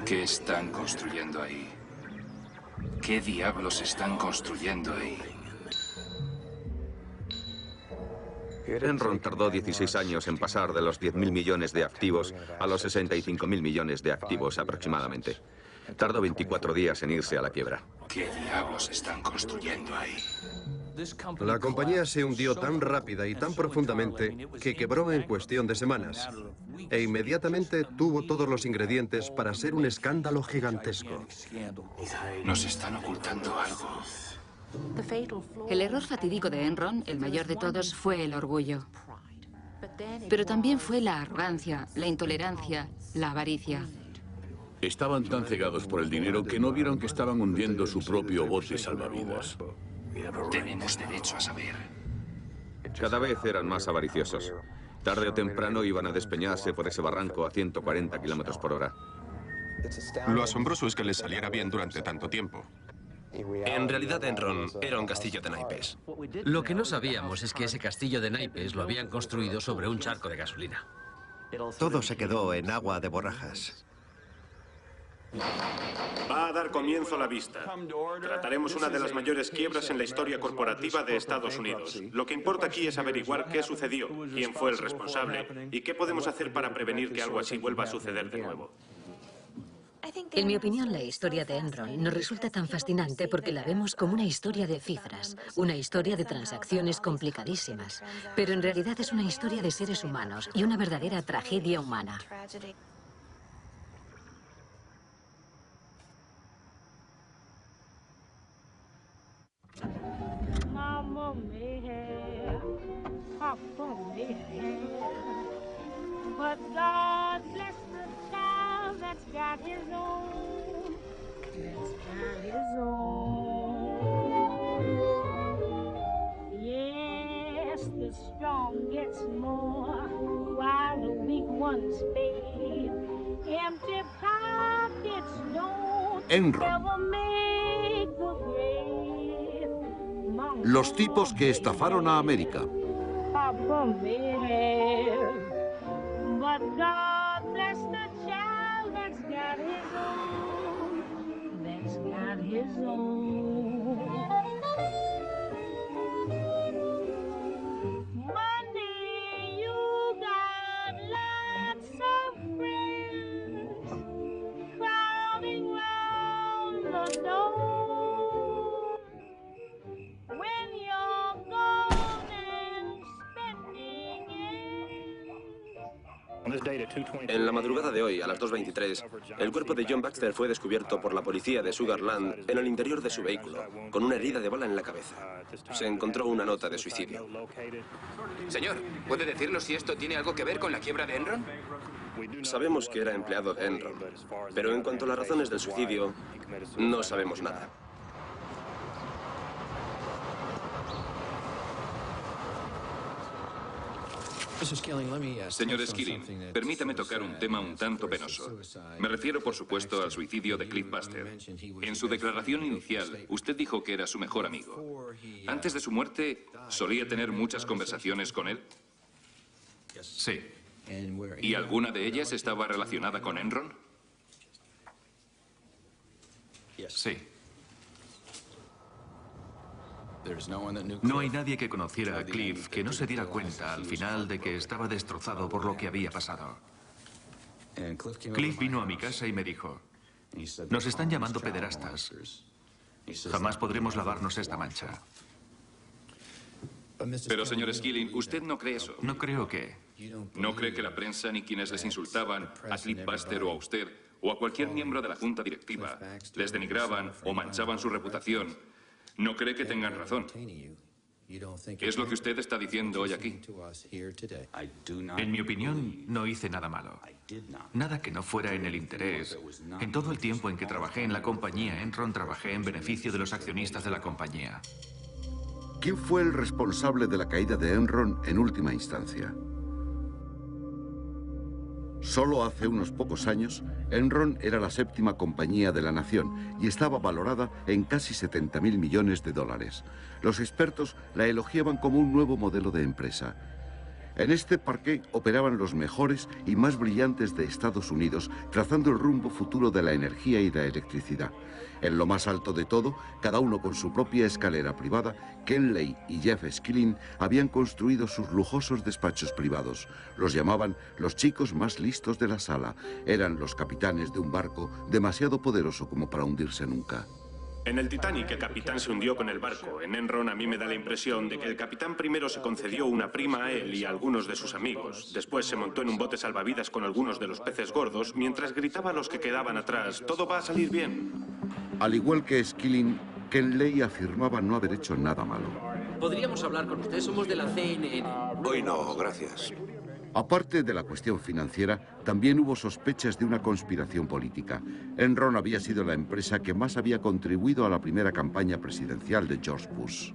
¿Qué están construyendo ahí? ¿Qué diablos están construyendo ahí? Enron tardó 16 años en pasar de los 10.000 millones de activos a los 65.000 millones de activos aproximadamente. Tardó 24 días en irse a la quiebra. ¿Qué diablos están construyendo ahí? La compañía se hundió tan rápida y tan profundamente que quebró en cuestión de semanas. E inmediatamente tuvo todos los ingredientes para ser un escándalo gigantesco. Nos están ocultando algo. El error fatídico de Enron, el mayor de todos, fue el orgullo. Pero también fue la arrogancia, la intolerancia, la avaricia. Estaban tan cegados por el dinero que no vieron que estaban hundiendo su propio bote salvavidas. Tenemos derecho a saber. Cada vez eran más avariciosos. Tarde o temprano iban a despeñarse por ese barranco a 140 kilómetros por hora. Lo asombroso es que les saliera bien durante tanto tiempo. En realidad, Enron era un castillo de naipes. Lo que no sabíamos es que ese castillo de naipes lo habían construido sobre un charco de gasolina. Todo se quedó en agua de borrajas. Va a dar comienzo la vista. Trataremos una de las mayores quiebras en la historia corporativa de Estados Unidos. Lo que importa aquí es averiguar qué sucedió, quién fue el responsable y qué podemos hacer para prevenir que algo así vuelva a suceder de nuevo. En mi opinión, la historia de Enron nos resulta tan fascinante porque la vemos como una historia de cifras, una historia de transacciones complicadísimas, pero en realidad es una historia de seres humanos y una verdadera tragedia humana. Mama may have, Papa may have, but God bless the child that's got his own, that's got his own. Yes, the strong gets more, while the weak ones fade. Empty pockets don't ever make the grave. Los tipos que estafaron a América. Papa may have, but God bless the child that's got his own, that's got his own. Money, you got lots of friends crowding round the door. En la madrugada de hoy, a las 2:23, el cuerpo de John Baxter fue descubierto por la policía de Sugar Land en el interior de su vehículo, con una herida de bala en la cabeza. Se encontró una nota de suicidio. Señor, ¿puede decirnos si esto tiene algo que ver con la quiebra de Enron? Sabemos que era empleado de Enron, pero en cuanto a las razones del suicidio, no sabemos nada. Señor Skilling, permítame tocar un tema un tanto penoso. Me refiero, por supuesto, al suicidio de Cliff Buster. En su declaración inicial, usted dijo que era su mejor amigo. Antes de su muerte, ¿solía tener muchas conversaciones con él? Sí. ¿Y alguna de ellas estaba relacionada con Enron? Sí. No hay nadie que conociera a Cliff que no se diera cuenta al final de que estaba destrozado por lo que había pasado. Cliff vino a mi casa y me dijo, nos están llamando pederastas. Jamás podremos lavarnos esta mancha. Pero, señor Skilling, ¿usted no cree eso? No creo que... ¿No cree que la prensa ni quienes les insultaban a Cliff Buster o a usted o a cualquier miembro de la junta directiva les denigraban o manchaban su reputación? ¿No cree que tengan razón? ¿Es lo que usted está diciendo hoy aquí? En mi opinión, no hice nada malo. Nada que no fuera en el interés. En todo el tiempo en que trabajé en la compañía Enron, trabajé en beneficio de los accionistas de la compañía. ¿Quién fue el responsable de la caída de Enron en última instancia? Solo hace unos pocos años, Enron era la séptima compañía de la nación y estaba valorada en casi 70.000 millones de dólares. Los expertos la elogiaban como un nuevo modelo de empresa. En este parque operaban los mejores y más brillantes de Estados Unidos, trazando el rumbo futuro de la energía y la electricidad. En lo más alto de todo, cada uno con su propia escalera privada, Ken Lay y Jeff Skilling habían construido sus lujosos despachos privados. Los llamaban los chicos más listos de la sala. Eran los capitanes de un barco demasiado poderoso como para hundirse nunca. En el Titanic, el capitán se hundió con el barco. En Enron a mí me da la impresión de que el capitán primero se concedió una prima a él y a algunos de sus amigos. Después se montó en un bote salvavidas con algunos de los peces gordos, mientras gritaba a los que quedaban atrás, «Todo va a salir bien». Al igual que Skilling, Ken Lay afirmaba no haber hecho nada malo. ¿Podríamos hablar con usted? Somos de la CNN. Hoy no, gracias. Aparte de la cuestión financiera, también hubo sospechas de una conspiración política. Enron había sido la empresa que más había contribuido a la primera campaña presidencial de George Bush.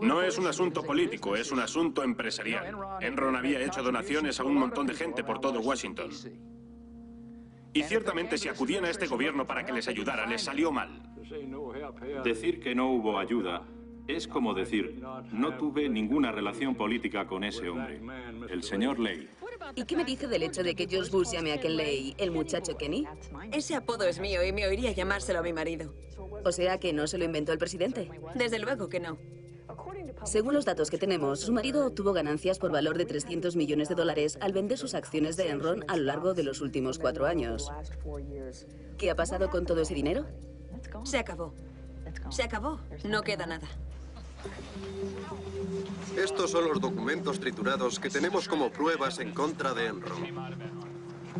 No es un asunto político, es un asunto empresarial. Enron había hecho donaciones a un montón de gente por todo Washington. Y ciertamente si acudían a este gobierno para que les ayudara, les salió mal. Decir que no hubo ayuda es como decir, no tuve ninguna relación política con ese hombre, el señor Lay. ¿Y qué me dice del hecho de que George Bush llame a Ken Lay el muchacho Kenny? Ese apodo es mío y me oiría llamárselo a mi marido. O sea que no se lo inventó el presidente. Desde luego que no. Según los datos que tenemos, su marido obtuvo ganancias por valor de $300 millones al vender sus acciones de Enron a lo largo de los últimos 4 años. ¿Qué ha pasado con todo ese dinero? Se acabó. Se acabó. No queda nada. Estos son los documentos triturados que tenemos como pruebas en contra de Enron.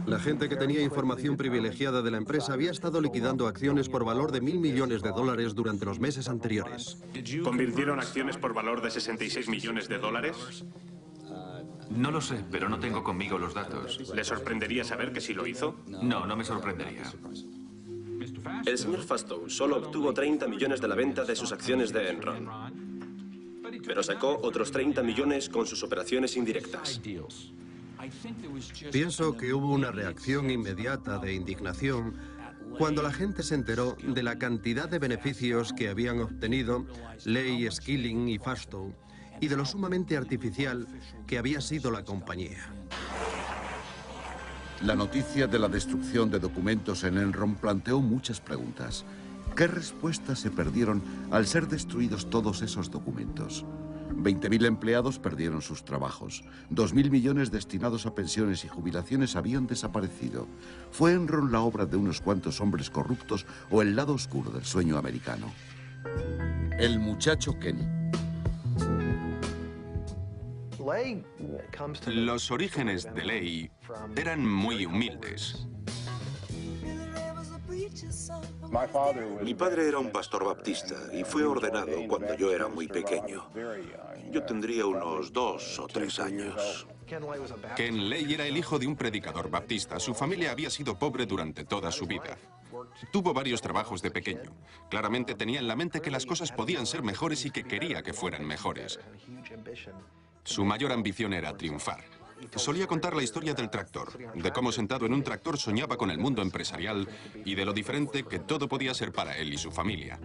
La gente que tenía información privilegiada de la empresa había estado liquidando acciones por valor de $1.000 millones durante los meses anteriores. ¿Convirtieron acciones por valor de $66 millones? No lo sé, pero no tengo conmigo los datos. ¿Le sorprendería saber que sí lo hizo? No, no me sorprendería. El señor Fastow solo obtuvo 30 millones de la venta de sus acciones de Enron, pero sacó otros 30 millones con sus operaciones indirectas. Pienso que hubo una reacción inmediata de indignación cuando la gente se enteró de la cantidad de beneficios que habían obtenido Lay, Skilling y Fastow y de lo sumamente artificial que había sido la compañía. La noticia de la destrucción de documentos en Enron planteó muchas preguntas. ¿Qué respuestas se perdieron al ser destruidos todos esos documentos? 20.000 empleados perdieron sus trabajos. 2.000 millones destinados a pensiones y jubilaciones habían desaparecido. ¿Fue Enron la obra de unos cuantos hombres corruptos o el lado oscuro del sueño americano? El muchacho Kenny. Los orígenes de Lay eran muy humildes. Mi padre era un pastor baptista y fue ordenado cuando yo era muy pequeño. Yo tendría unos 2 o 3 años. Ken Lay era el hijo de un predicador baptista. Su familia había sido pobre durante toda su vida. Tuvo varios trabajos de pequeño. Claramente tenía en la mente que las cosas podían ser mejores y que quería que fueran mejores. Su mayor ambición era triunfar. Solía contar la historia del tractor, de cómo sentado en un tractor soñaba con el mundo empresarial y de lo diferente que todo podía ser para él y su familia.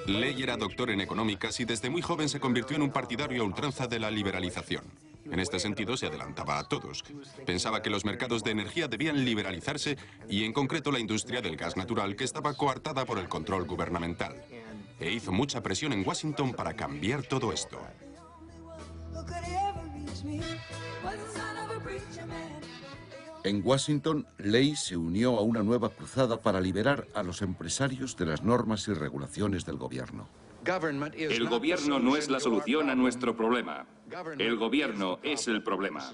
Lay era doctor en económicas y desde muy joven se convirtió en un partidario a ultranza de la liberalización. En este sentido se adelantaba a todos. Pensaba que los mercados de energía debían liberalizarse y en concreto la industria del gas natural que estaba coartada por el control gubernamental. E hizo mucha presión en Washington para cambiar todo esto. En Washington, Lay se unió a una nueva cruzada para liberar a los empresarios de las normas y regulaciones del gobierno. El gobierno no es la solución a nuestro problema. El gobierno es el problema.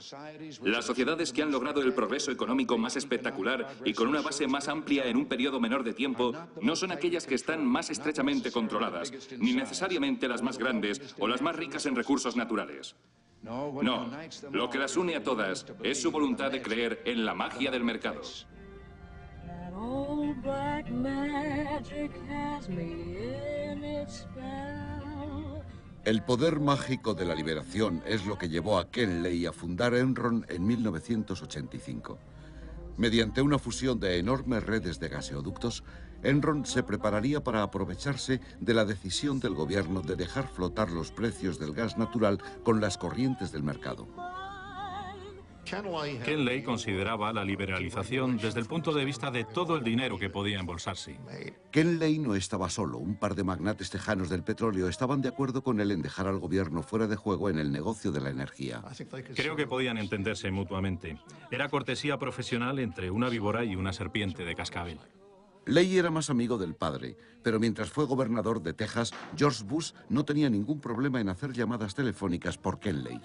Las sociedades que han logrado el progreso económico más espectacular y con una base más amplia en un periodo menor de tiempo no son aquellas que están más estrechamente controladas, ni necesariamente las más grandes o las más ricas en recursos naturales. No, lo que las une a todas es su voluntad de creer en la magia del mercado. El poder mágico de la liberación es lo que llevó a Ken Lay a fundar Enron en 1985. Mediante una fusión de enormes redes de gaseoductos, Enron se prepararía para aprovecharse de la decisión del gobierno de dejar flotar los precios del gas natural con las corrientes del mercado. Ken Lay consideraba la liberalización desde el punto de vista de todo el dinero que podía embolsarse. Ken Lay no estaba solo. Un par de magnates tejanos del petróleo estaban de acuerdo con él en dejar al gobierno fuera de juego en el negocio de la energía. Creo que podían entenderse mutuamente. Era cortesía profesional entre una víbora y una serpiente de cascabel. Lay era más amigo del padre, pero mientras fue gobernador de Texas, George Bush no tenía ningún problema en hacer llamadas telefónicas por Ken Lay.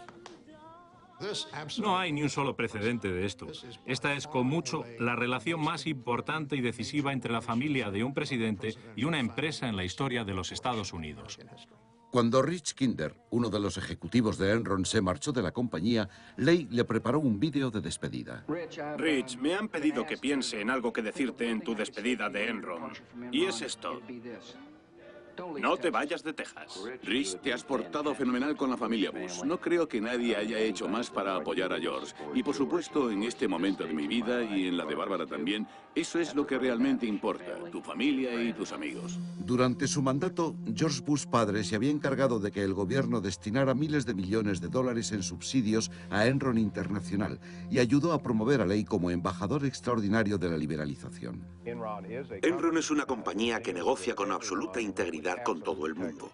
No hay ni un solo precedente de esto. Esta es, con mucho, la relación más importante y decisiva entre la familia de un presidente y una empresa en la historia de los Estados Unidos. Cuando Rich Kinder, uno de los ejecutivos de Enron, se marchó de la compañía, Lay le preparó un vídeo de despedida. Rich, me han pedido que piense en algo que decirte en tu despedida de Enron. Y es esto. No te vayas de Texas. Rich, te has portado fenomenal con la familia Bush. No creo que nadie haya hecho más para apoyar a George. Y por supuesto, en este momento de mi vida y en la de Bárbara también, eso es lo que realmente importa, tu familia y tus amigos. Durante su mandato, George Bush padre se había encargado de que el gobierno destinara miles de millones de dólares en subsidios a Enron Internacional y ayudó a promover a Lay como embajador extraordinario de la liberalización. Enron es una compañía que negocia con absoluta integridad con todo el mundo.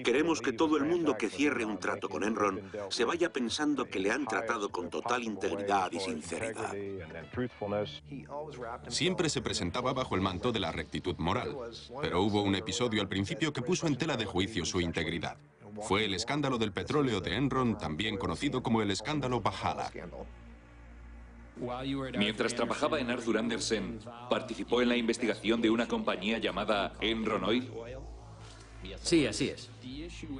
Queremos que todo el mundo que cierre un trato con Enron se vaya pensando que le han tratado con total integridad y sinceridad. Siempre se presentaba bajo el manto de la rectitud moral, pero hubo un episodio al principio que puso en tela de juicio su integridad. Fue el escándalo del petróleo de Enron, también conocido como el escándalo Valhalla. Mientras trabajaba en Arthur Andersen, ¿participó en la investigación de una compañía llamada Enron Oil? Sí, así es.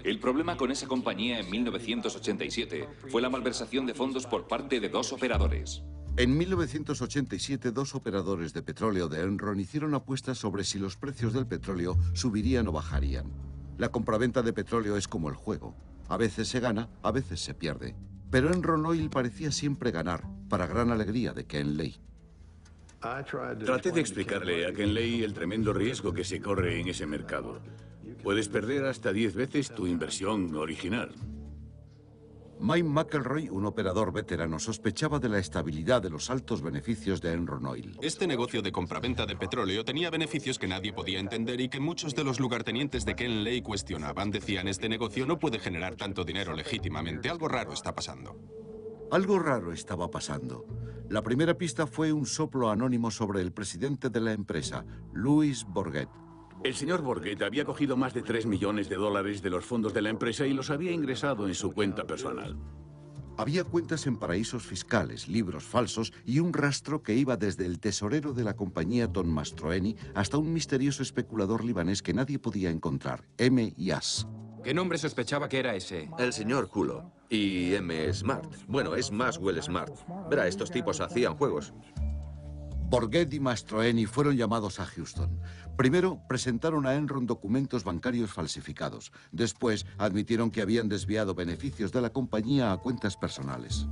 El problema con esa compañía en 1987 fue la malversación de fondos por parte de dos operadores. En 1987, dos operadores de petróleo de Enron hicieron apuestas sobre si los precios del petróleo subirían o bajarían. La compraventa de petróleo es como el juego. A veces se gana, a veces se pierde. Pero Enron Oil parecía siempre ganar, para gran alegría de Ken Lay. Traté de explicarle a Ken Lay el tremendo riesgo que se corre en ese mercado. Puedes perder hasta 10 veces tu inversión original. Mike McElroy, un operador veterano, sospechaba de la estabilidad de los altos beneficios de Enron Oil. Este negocio de compraventa de petróleo tenía beneficios que nadie podía entender y que muchos de los lugartenientes de Ken Lay cuestionaban. Decían, este negocio no puede generar tanto dinero legítimamente. Algo raro está pasando. Algo raro estaba pasando. La primera pista fue un soplo anónimo sobre el presidente de la empresa, Louis Bourget. El señor Bourget había cogido más de 3 millones de dólares de los fondos de la empresa y los había ingresado en su cuenta personal. Había cuentas en paraísos fiscales, libros falsos y un rastro que iba desde el tesorero de la compañía Tom Mastroeni hasta un misterioso especulador libanés que nadie podía encontrar, M. Yas. ¿Qué nombre sospechaba que era ese? El señor Culo. Y M. Smart. Bueno, es Maxwell Smart. Verá, estos tipos hacían juegos. Bourget y Mastroeni fueron llamados a Houston. Primero, presentaron a Enron documentos bancarios falsificados. Después, admitieron que habían desviado beneficios de la compañía a cuentas personales.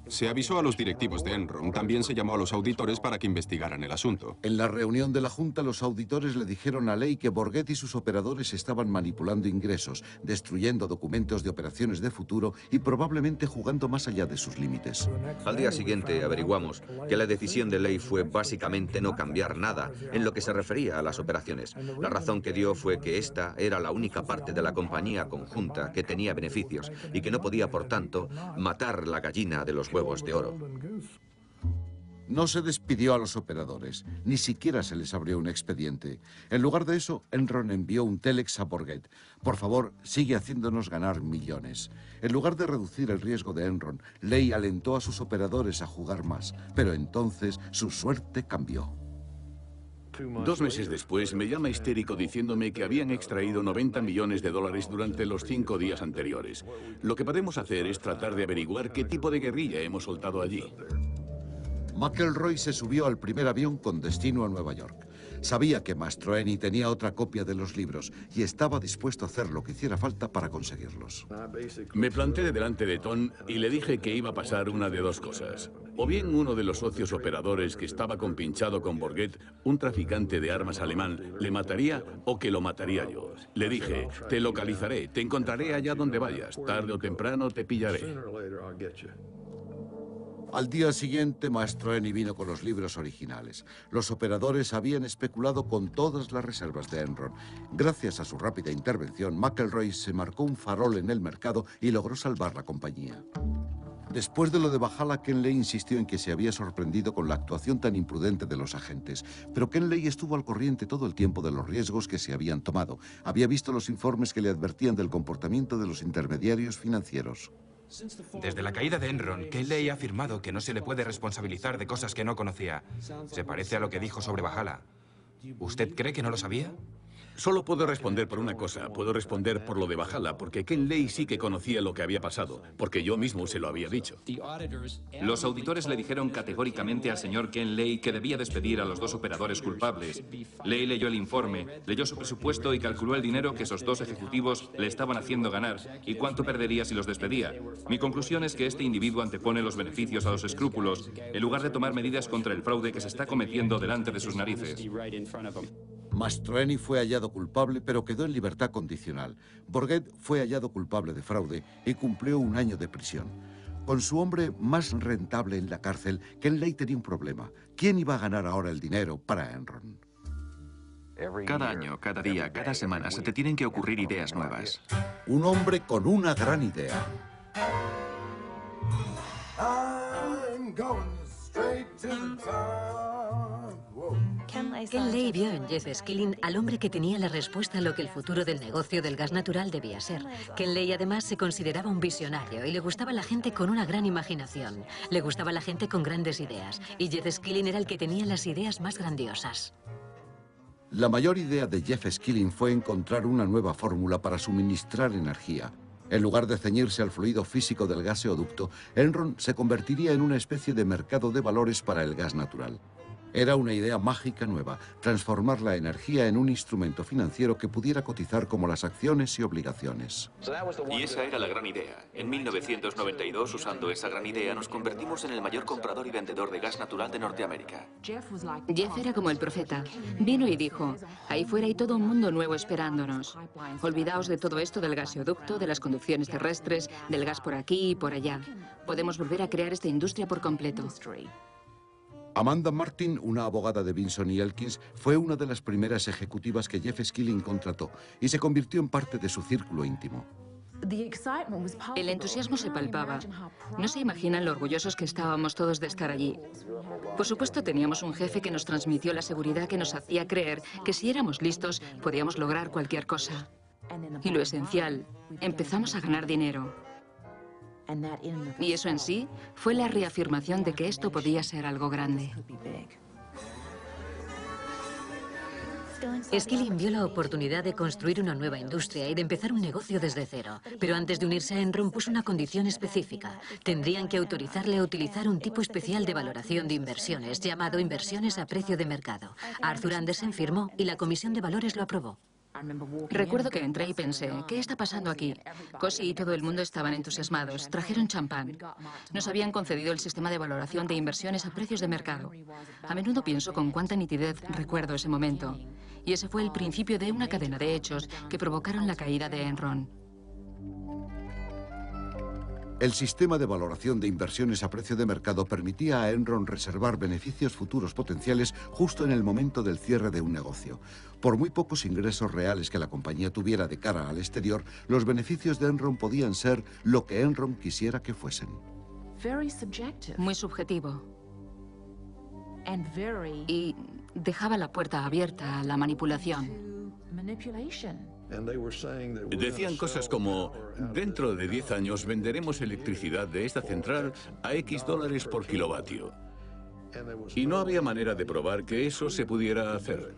Se avisó a los directivos de Enron. También se llamó a los auditores para que investigaran el asunto. En la reunión de la Junta, los auditores le dijeron a Lay que Bourget y sus operadores estaban manipulando ingresos, destruyendo documentos de operaciones de futuro y probablemente jugando más allá de sus límites. Al día siguiente averiguamos que la decisión de Lay fue básicamente no cambiar nada en lo que se refería a las operaciones. La razón que dio fue que esta era la única parte de la compañía conjunta que tenía beneficios y que no podía, por tanto, matar la gallina de los huevos de oro. No se despidió a los operadores, ni siquiera se les abrió un expediente. En lugar de eso, Enron envió un telex a Bourget. Por favor, sigue haciéndonos ganar millones. En lugar de reducir el riesgo de Enron, Lay alentó a sus operadores a jugar más, pero entonces su suerte cambió. 2 meses después me llama histérico diciéndome que habían extraído 90 millones de dólares durante los 5 días anteriores. Lo que podemos hacer es tratar de averiguar qué tipo de guerrilla hemos soltado allí. McElroy se subió al primer avión con destino a Nueva York. Sabía que Mastroeni tenía otra copia de los libros y estaba dispuesto a hacer lo que hiciera falta para conseguirlos. Me planté delante de Tom y le dije que iba a pasar una de dos cosas. O bien uno de los socios operadores que estaba compinchado con Bourget, un traficante de armas alemán, le mataría o que lo mataría yo. Le dije, te localizaré, te encontraré allá donde vayas, tarde o temprano te pillaré. Al día siguiente, Mastroeni vino con los libros originales. Los operadores habían especulado con todas las reservas de Enron. Gracias a su rápida intervención, McElroy se marcó un farol en el mercado y logró salvar la compañía. Después de lo de Valhalla, Ken Lay insistió en que se había sorprendido con la actuación tan imprudente de los agentes. Pero Ken Lay estuvo al corriente todo el tiempo de los riesgos que se habían tomado. Había visto los informes que le advertían del comportamiento de los intermediarios financieros. Desde la caída de Enron, Ken Lay ha afirmado que no se le puede responsabilizar de cosas que no conocía. Se parece a lo que dijo sobre Valhalla. ¿Usted cree que no lo sabía? Solo puedo responder por una cosa. Puedo responder por lo de Valhalla, porque Ken Lay sí que conocía lo que había pasado, porque yo mismo se lo había dicho. Los auditores le dijeron categóricamente al señor Ken Lay que debía despedir a los dos operadores culpables. Lay leyó el informe, leyó su presupuesto y calculó el dinero que esos dos ejecutivos le estaban haciendo ganar y cuánto perdería si los despedía. Mi conclusión es que este individuo antepone los beneficios a los escrúpulos en lugar de tomar medidas contra el fraude que se está cometiendo delante de sus narices. Mastroeni fue hallado culpable, pero quedó en libertad condicional. Bourget fue hallado culpable de fraude y cumplió 1 año de prisión. Con su hombre más rentable en la cárcel, Ken Lay tenía un problema. ¿Quién iba a ganar ahora el dinero para Enron? Cada año, cada día, cada semana se te tienen que ocurrir ideas nuevas. Un hombre con una gran idea. Ken Lay vio en Jeff Skilling al hombre que tenía la respuesta a lo que el futuro del negocio del gas natural debía ser. Ken Lay además se consideraba un visionario y le gustaba la gente con una gran imaginación. Le gustaba la gente con grandes ideas. Y Jeff Skilling era el que tenía las ideas más grandiosas. La mayor idea de Jeff Skilling fue encontrar una nueva fórmula para suministrar energía. En lugar de ceñirse al fluido físico del gaseoducto, Enron se convertiría en una especie de mercado de valores para el gas natural. Era una idea mágica nueva, transformar la energía en un instrumento financiero que pudiera cotizar como las acciones y obligaciones. Y esa era la gran idea. En 1992, usando esa gran idea, nos convertimos en el mayor comprador y vendedor de gas natural de Norteamérica. Jeff era como el profeta. Vino y dijo, ahí fuera hay todo un mundo nuevo esperándonos. Olvidaos de todo esto del gaseoducto, de las conducciones terrestres, del gas por aquí y por allá. Podemos volver a crear esta industria por completo. Amanda Martin, una abogada de Vinson y Elkins, fue una de las primeras ejecutivas que Jeff Skilling contrató y se convirtió en parte de su círculo íntimo. El entusiasmo se palpaba. No se imaginan lo orgullosos que estábamos todos de estar allí. Por supuesto, teníamos un jefe que nos transmitió la seguridad que nos hacía creer que si éramos listos, podíamos lograr cualquier cosa. Y lo esencial, empezamos a ganar dinero. Y eso en sí fue la reafirmación de que esto podía ser algo grande. Skilling vio la oportunidad de construir una nueva industria y de empezar un negocio desde cero. Pero antes de unirse a Enron puso una condición específica. Tendrían que autorizarle a utilizar un tipo especial de valoración de inversiones llamado inversiones a precio de mercado. Arthur Andersen firmó y la Comisión de Valores lo aprobó. Recuerdo que entré y pensé, ¿qué está pasando aquí? Cosi y todo el mundo estaban entusiasmados. Trajeron champán. Nos habían concedido el sistema de valoración de inversiones a precios de mercado. A menudo pienso con cuánta nitidez recuerdo ese momento. Y ese fue el principio de una cadena de hechos que provocaron la caída de Enron. El sistema de valoración de inversiones a precio de mercado permitía a Enron reservar beneficios futuros potenciales justo en el momento del cierre de un negocio. Por muy pocos ingresos reales que la compañía tuviera de cara al exterior, los beneficios de Enron podían ser lo que Enron quisiera que fuesen. Muy subjetivo. Y dejaba la puerta abierta a la manipulación. Decían cosas como, dentro de 10 años venderemos electricidad de esta central a X dólares por kilovatio. Y no había manera de probar que eso se pudiera hacer.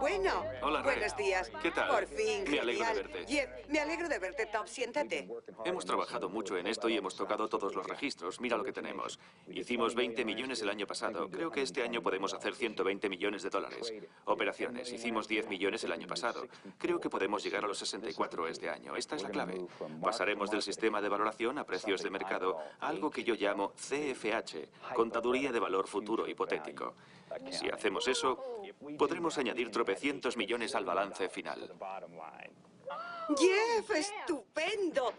bueno. Hola, Ray. Buenos días. ¿Qué tal? Por fin, Me alegro de genial. verte. Jeff, me alegro de verte, Top. Siéntate. Hemos trabajado mucho en esto y hemos tocado todos los registros. Mira lo que tenemos. Hicimos 20 millones el año pasado. Creo que este año podemos hacer 120 millones de dólares. Operaciones. Hicimos 10 millones el año pasado. Creo que podemos llegar a los 64 este año. Esta es la clave. Pasaremos del sistema de valoración a precios de mercado a algo que yo llamo CFH, Contaduría de Valor Futuro Hipotético. Si hacemos eso, podremos añadir tropecientos millones al balance final. Jeff, estupendo.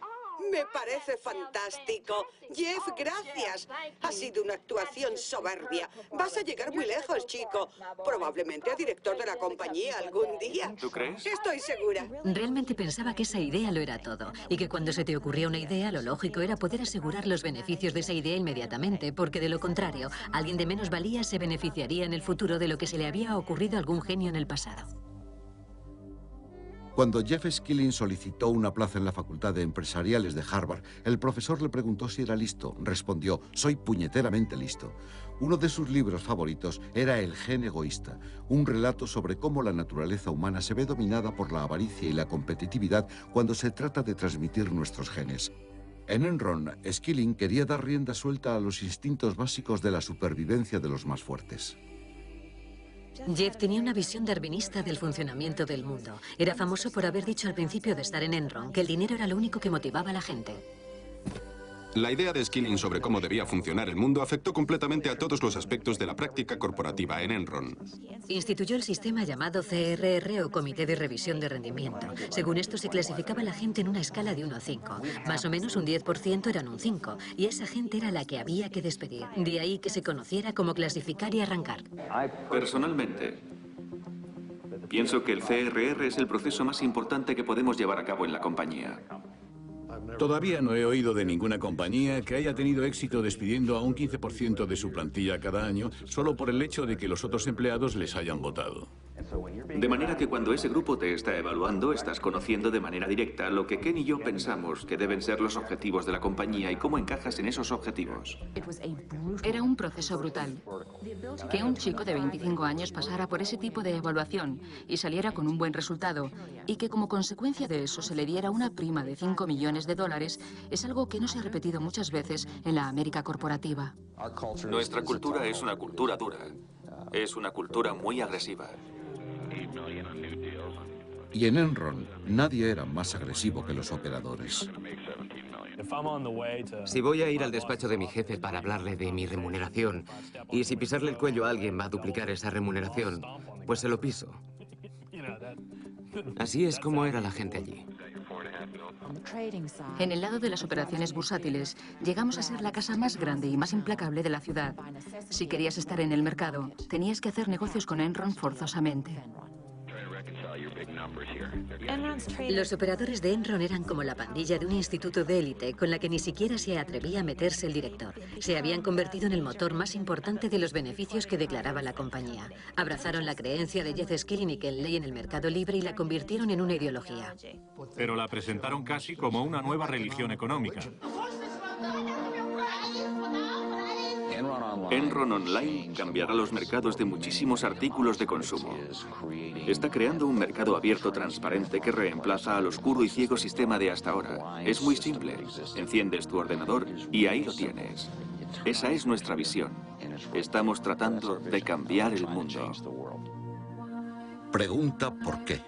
Me parece fantástico. Jeff, gracias. Ha sido una actuación soberbia. Vas a llegar muy lejos, chico. Probablemente a director de la compañía algún día. ¿Tú crees? Estoy segura. Realmente pensaba que esa idea lo era todo, y que cuando se te ocurría una idea, lo lógico era poder asegurar los beneficios de esa idea inmediatamente, porque de lo contrario, alguien de menos valía se beneficiaría en el futuro de lo que se le había ocurrido a algún genio en el pasado. Cuando Jeff Skilling solicitó una plaza en la Facultad de Empresariales de Harvard, el profesor le preguntó si era listo. Respondió, soy puñeteramente listo. Uno de sus libros favoritos era El gen egoísta, un relato sobre cómo la naturaleza humana se ve dominada por la avaricia y la competitividad cuando se trata de transmitir nuestros genes. En Enron, Skilling quería dar rienda suelta a los instintos básicos de la supervivencia de los más fuertes. Jeff tenía una visión darwinista del funcionamiento del mundo. Era famoso por haber dicho al principio de estar en Enron que el dinero era lo único que motivaba a la gente. La idea de Skilling sobre cómo debía funcionar el mundo afectó completamente a todos los aspectos de la práctica corporativa en Enron. Instituyó el sistema llamado CRR o Comité de Revisión de Rendimiento. Según esto se clasificaba a la gente en una escala de 1 a 5. Más o menos un 10% eran un 5, y esa gente era la que había que despedir. De ahí que se conociera como clasificar y arrancar. Personalmente, pienso que el CRR es el proceso más importante que podemos llevar a cabo en la compañía. Todavía no he oído de ninguna compañía que haya tenido éxito despidiendo a un 15% de su plantilla cada año solo por el hecho de que los otros empleados les hayan votado. De manera que cuando ese grupo te está evaluando, estás conociendo de manera directa lo que Ken y yo pensamos que deben ser los objetivos de la compañía y cómo encajas en esos objetivos. Era un proceso brutal. Que un chico de 25 años pasara por ese tipo de evaluación y saliera con un buen resultado, y que como consecuencia de eso se le diera una prima de 5 millones de dólares, es algo que no se ha repetido muchas veces en la América corporativa. Nuestra cultura es una cultura dura. Es una cultura muy agresiva. Y en Enron, nadie era más agresivo que los operadores. Si voy a ir al despacho de mi jefe para hablarle de mi remuneración, y si pisarle el cuello a alguien va a duplicar esa remuneración, pues se lo piso. Así es como era la gente allí. En el lado de las operaciones bursátiles, llegamos a ser la casa más grande y más implacable de la ciudad. Si querías estar en el mercado, tenías que hacer negocios con Enron forzosamente. Los operadores de Enron eran como la pandilla de un instituto de élite con la que ni siquiera se atrevía a meterse el director. Se habían convertido en el motor más importante de los beneficios que declaraba la compañía. Abrazaron la creencia de Jeff Skilling y Ken Lay en el mercado libre y la convirtieron en una ideología. Pero la presentaron casi como una nueva religión económica. Enron Online cambiará los mercados de muchísimos artículos de consumo. Está creando un mercado abierto transparente que reemplaza al oscuro y ciego sistema de hasta ahora. Es muy simple. Enciendes tu ordenador y ahí lo tienes. Esa es nuestra visión. Estamos tratando de cambiar el mundo. Pregunta por qué.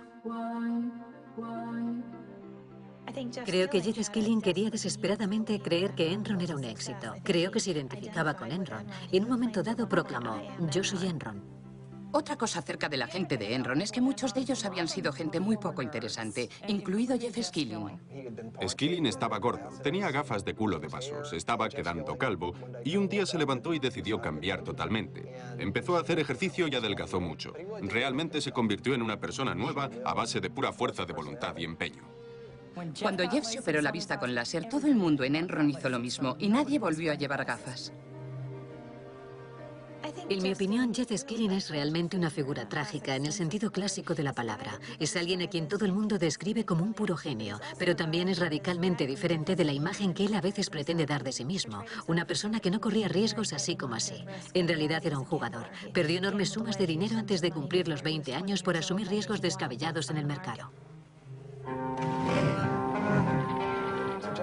Creo que Jeff Skilling quería desesperadamente creer que Enron era un éxito. Creo que se identificaba con Enron. Y en un momento dado proclamó, yo soy Enron. Otra cosa acerca de la gente de Enron es que muchos de ellos habían sido gente muy poco interesante, incluido Jeff Skilling. Skilling estaba gordo, tenía gafas de culo de vaso, se estaba quedando calvo y un día se levantó y decidió cambiar totalmente. Empezó a hacer ejercicio y adelgazó mucho. Realmente se convirtió en una persona nueva a base de pura fuerza de voluntad y empeño. Cuando Jeff se operó la vista con láser, todo el mundo en Enron hizo lo mismo y nadie volvió a llevar gafas. En mi opinión, Jeff Skilling es realmente una figura trágica en el sentido clásico de la palabra. Es alguien a quien todo el mundo describe como un puro genio, pero también es radicalmente diferente de la imagen que él a veces pretende dar de sí mismo. Una persona que no corría riesgos así como así. En realidad era un jugador. Perdió enormes sumas de dinero antes de cumplir los 20 años por asumir riesgos descabellados en el mercado.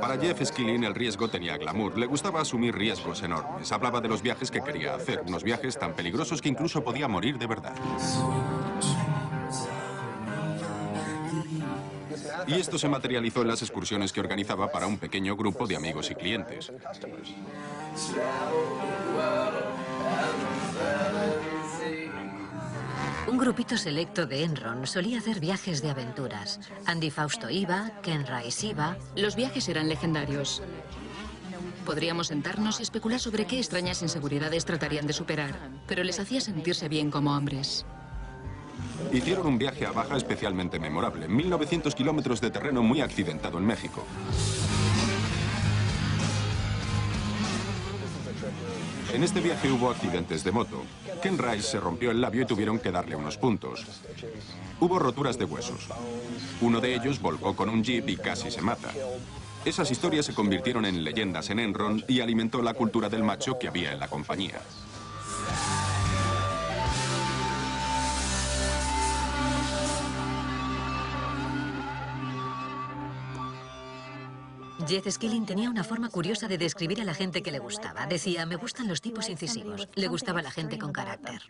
Para Jeff Skilling el riesgo tenía glamour. Le gustaba asumir riesgos enormes. Hablaba de los viajes que quería hacer, unos viajes tan peligrosos que incluso podía morir de verdad. Y esto se materializó en las excursiones que organizaba para un pequeño grupo de amigos y clientes. Un grupito selecto de Enron solía hacer viajes de aventuras. Andy Fausto iba, Ken Rice iba. Los viajes eran legendarios. Podríamos sentarnos y especular sobre qué extrañas inseguridades tratarían de superar, pero les hacía sentirse bien como hombres. Hicieron un viaje a Baja especialmente memorable, 1900 kilómetros de terreno muy accidentado en México. En este viaje hubo accidentes de moto. Ken Rice se rompió el labio y tuvieron que darle unos puntos. Hubo roturas de huesos. Uno de ellos volcó con un jeep y casi se mata. Esas historias se convirtieron en leyendas en Enron y alimentó la cultura del macho que había en la compañía. Jeff Skilling tenía una forma curiosa de describir a la gente que le gustaba. Decía, me gustan los tipos incisivos. Le gustaba la gente con carácter.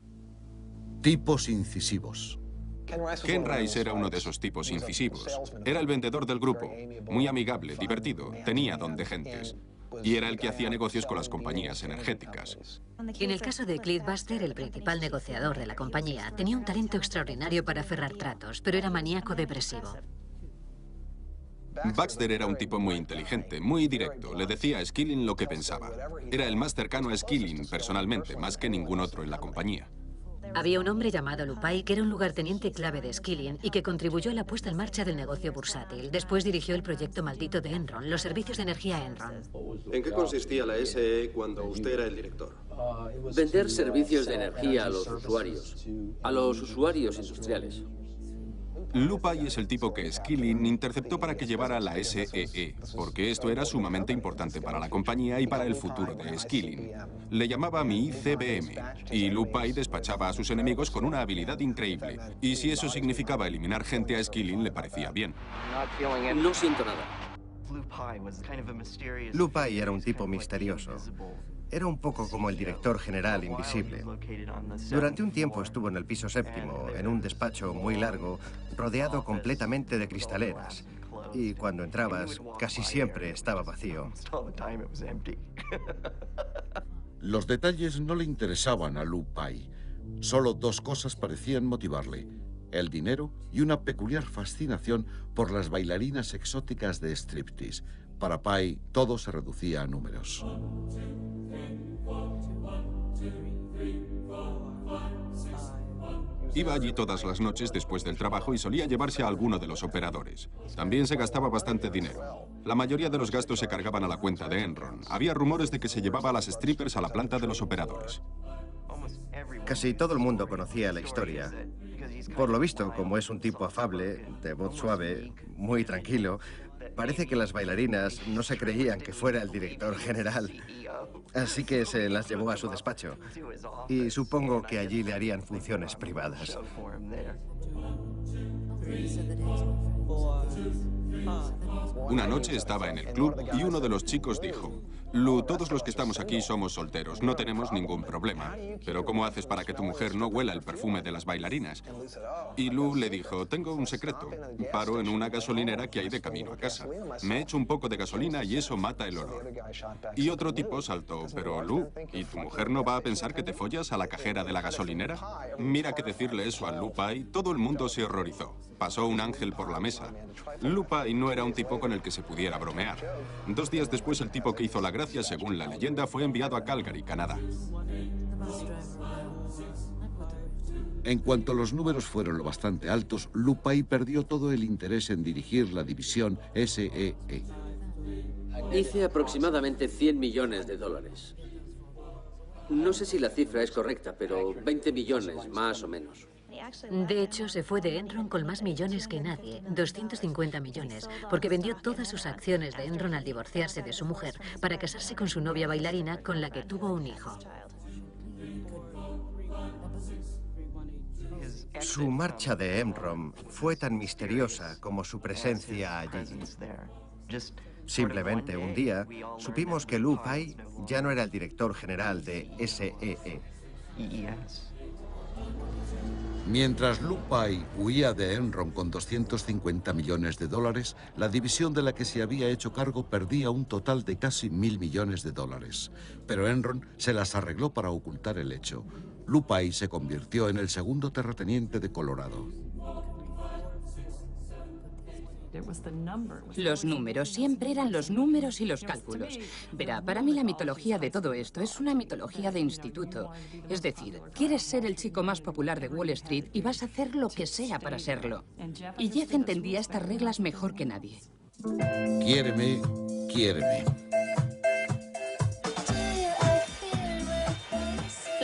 Tipos incisivos. Ken Rice era uno de esos tipos incisivos. Era el vendedor del grupo. Muy amigable, divertido, tenía don de gentes. Y era el que hacía negocios con las compañías energéticas. En el caso de Cliff Buster, el principal negociador de la compañía, tenía un talento extraordinario para cerrar tratos, pero era maníaco depresivo. Baxter era un tipo muy inteligente, muy directo. Le decía a Skilling lo que pensaba. Era el más cercano a Skilling, personalmente, más que ningún otro en la compañía. Había un hombre llamado Lupai que era un lugarteniente clave de Skilling y que contribuyó a la puesta en marcha del negocio bursátil. Después dirigió el proyecto maldito de Enron, los servicios de energía Enron. ¿En qué consistía la SE cuando usted era el director? Vender servicios de energía a los usuarios industriales. Lupai es el tipo que Skilling interceptó para que llevara la SEE, porque esto era sumamente importante para la compañía y para el futuro de Skilling. Le llamaba mi ICBM, y Lupai despachaba a sus enemigos con una habilidad increíble. Y si eso significaba eliminar gente, a Skilling le parecía bien. No siento nada. Lupai era un tipo misterioso. Era un poco como el director general invisible. Durante un tiempo estuvo en el piso séptimo, en un despacho muy largo, rodeado completamente de cristaleras. Y cuando entrabas, casi siempre estaba vacío. Los detalles no le interesaban a Lupai. Solo dos cosas parecían motivarle: el dinero y una peculiar fascinación por las bailarinas exóticas de striptease. Para Pai, todo se reducía a números. Iba allí todas las noches después del trabajo y solía llevarse a alguno de los operadores. También se gastaba bastante dinero. La mayoría de los gastos se cargaban a la cuenta de Enron. Había rumores de que se llevaba a las strippers a la planta de los operadores. Casi todo el mundo conocía la historia. Por lo visto, como es un tipo afable, de voz suave, muy tranquilo, parece que las bailarinas no se creían que fuera el director general. Así que se las llevó a su despacho. Y supongo que allí le harían funciones privadas. Una noche estaba en el club y uno de los chicos dijo: Lu, todos los que estamos aquí somos solteros, no tenemos ningún problema. Pero ¿cómo haces para que tu mujer no huela el perfume de las bailarinas? Y Lu le dijo: tengo un secreto. Paro en una gasolinera que hay de camino a casa. Me echo un poco de gasolina y eso mata el olor. Y otro tipo saltó: pero Lu, ¿y tu mujer no va a pensar que te follas a la cajera de la gasolinera? Mira que decirle eso a Lupai, todo el mundo se horrorizó. Pasó un ángel por la mesa. Lupai no era un tipo con el que se pudiera bromear. 2 días después, el tipo que hizo la gracia, según la leyenda, fue enviado a Calgary, Canadá. En cuanto los números fueron lo bastante altos, Lupai perdió todo el interés en dirigir la división SEE. Hice aproximadamente $100 millones. No sé si la cifra es correcta, pero 20 millones, más o menos. De hecho, se fue de Enron con más millones que nadie, 250 millones, porque vendió todas sus acciones de Enron al divorciarse de su mujer para casarse con su novia bailarina, con la que tuvo un hijo. Su marcha de Enron fue tan misteriosa como su presencia allí. Simplemente un día supimos que Lou Pai ya no era el director general de SEE. Mientras Lou Pai huía de Enron con 250 millones de dólares, la división de la que se había hecho cargo perdía un total de casi 1.000 millones de dólares. Pero Enron se las arregló para ocultar el hecho. Lou Pai se convirtió en el segundo terrateniente de Colorado. Los números, siempre eran los números y los cálculos. Verá, para mí la mitología de todo esto es una mitología de instituto. Es decir, quieres ser el chico más popular de Wall Street y vas a hacer lo que sea para serlo. Y Jeff entendía estas reglas mejor que nadie. Quiéreme, quiéreme.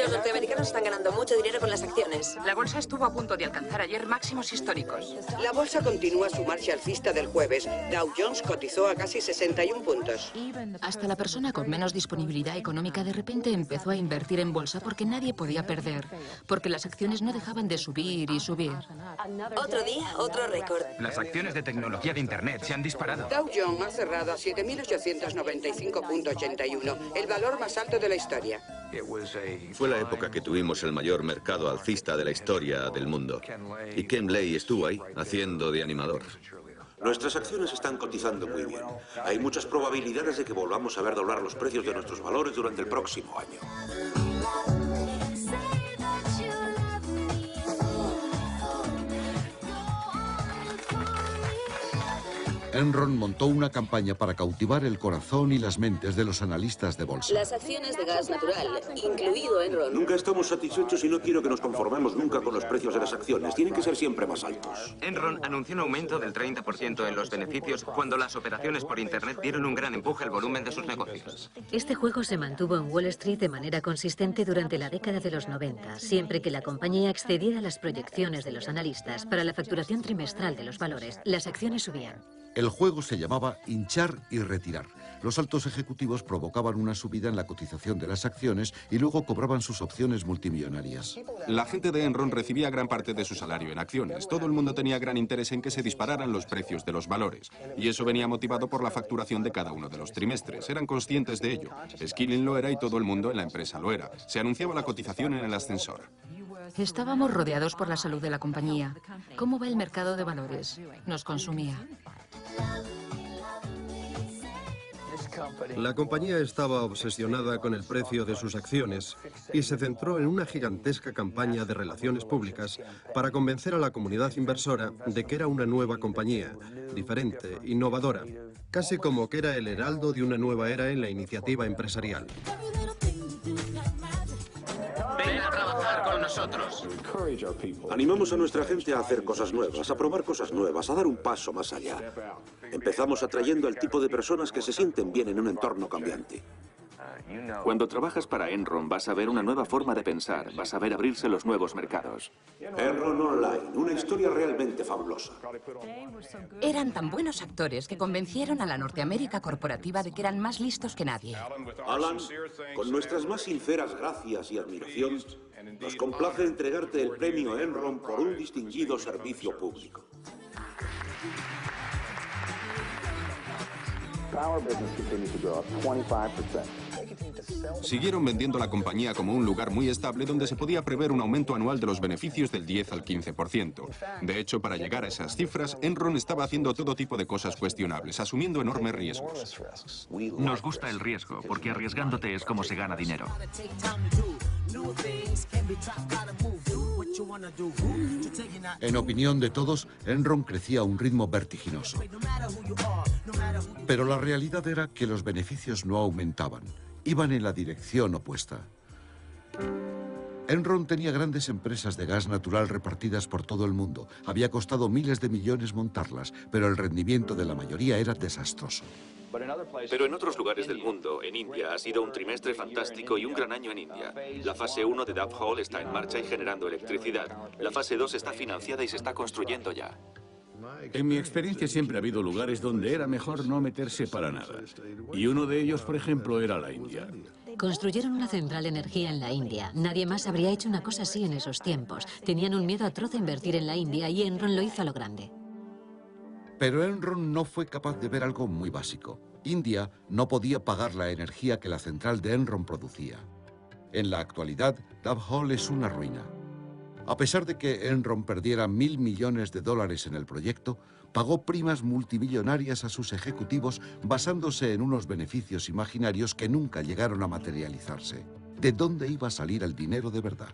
Los norteamericanos están ganando mucho dinero con las acciones. La bolsa estuvo a punto de alcanzar ayer máximos históricos. La bolsa continúa su marcha alcista del jueves. Dow Jones cotizó a casi 61 puntos. Hasta la persona con menos disponibilidad económica de repente empezó a invertir en bolsa porque nadie podía perder, porque las acciones no dejaban de subir y subir. Otro día, otro récord. Las acciones de tecnología de Internet se han disparado. Dow Jones ha cerrado a 7.895.81, el valor más alto de la historia. Fue la época que tuvimos el mayor mercado alcista de la historia del mundo. Y Ken Lay estuvo ahí, haciendo de animador. Nuestras acciones están cotizando muy bien. Hay muchas probabilidades de que volvamos a ver doblar los precios de nuestros valores durante el próximo año. Enron montó una campaña para cautivar el corazón y las mentes de los analistas de bolsa. Las acciones de gas natural, incluido Enron. Nunca estamos satisfechos y no quiero que nos conformemos nunca con los precios de las acciones. Tienen que ser siempre más altos. Enron anunció un aumento del 30% en los beneficios cuando las operaciones por Internet dieron un gran empuje al volumen de sus negocios. Este juego se mantuvo en Wall Street de manera consistente durante la década de los 90, siempre que la compañía excediera las proyecciones de los analistas para la facturación trimestral de los valores. Las acciones subían. El juego se llamaba hinchar y retirar. Los altos ejecutivos provocaban una subida en la cotización de las acciones y luego cobraban sus opciones multimillonarias. La gente de Enron recibía gran parte de su salario en acciones. Todo el mundo tenía gran interés en que se dispararan los precios de los valores. Y eso venía motivado por la facturación de cada uno de los trimestres. Eran conscientes de ello. Skilling lo era y todo el mundo en la empresa lo era. Se anunciaba la cotización en el ascensor. Estábamos rodeados por la salud de la compañía. ¿Cómo va el mercado de valores? Nos consumía. La compañía estaba obsesionada con el precio de sus acciones y se centró en una gigantesca campaña de relaciones públicas para convencer a la comunidad inversora de que era una nueva compañía, diferente, innovadora, casi como que era el heraldo de una nueva era en la iniciativa empresarial. Ven a trabajar con nosotros. Animamos a nuestra gente a hacer cosas nuevas, a probar cosas nuevas, a dar un paso más allá. Empezamos atrayendo al tipo de personas que se sienten bien en un entorno cambiante. Cuando trabajas para Enron vas a ver una nueva forma de pensar, vas a ver abrirse los nuevos mercados. Enron Online, una historia realmente fabulosa. Eran tan buenos actores que convencieron a la Norteamérica corporativa de que eran más listos que nadie. Alan, con nuestras más sinceras gracias y admiración, nos complace entregarte el premio Enron por un distinguido servicio público. Siguieron vendiendo la compañía como un lugar muy estable donde se podía prever un aumento anual de los beneficios del 10 al 15%. De hecho, para llegar a esas cifras, Enron estaba haciendo todo tipo de cosas cuestionables, asumiendo enormes riesgos. Nos gusta el riesgo, porque arriesgándote es como se gana dinero. En opinión de todos, Enron crecía a un ritmo vertiginoso. Pero la realidad era que los beneficios no aumentaban. Iban en la dirección opuesta. Enron tenía grandes empresas de gas natural repartidas por todo el mundo. Había costado miles de millones montarlas, pero el rendimiento de la mayoría era desastroso. Pero en otros lugares del mundo, en India, ha sido un trimestre fantástico y un gran año en India. La fase 1 de Dove Hall está en marcha y generando electricidad. La fase 2 está financiada y se está construyendo ya. En mi experiencia siempre ha habido lugares donde era mejor no meterse para nada. Y uno de ellos, por ejemplo, era la India. Construyeron una central de energía en la India. Nadie más habría hecho una cosa así en esos tiempos. Tenían un miedo atroz a invertir en la India y Enron lo hizo a lo grande. Pero Enron no fue capaz de ver algo muy básico. India no podía pagar la energía que la central de Enron producía. En la actualidad, Dove Hall es una ruina. A pesar de que Enron perdiera $1.000 millones en el proyecto, pagó primas multimillonarias a sus ejecutivos basándose en unos beneficios imaginarios que nunca llegaron a materializarse. ¿De dónde iba a salir el dinero de verdad?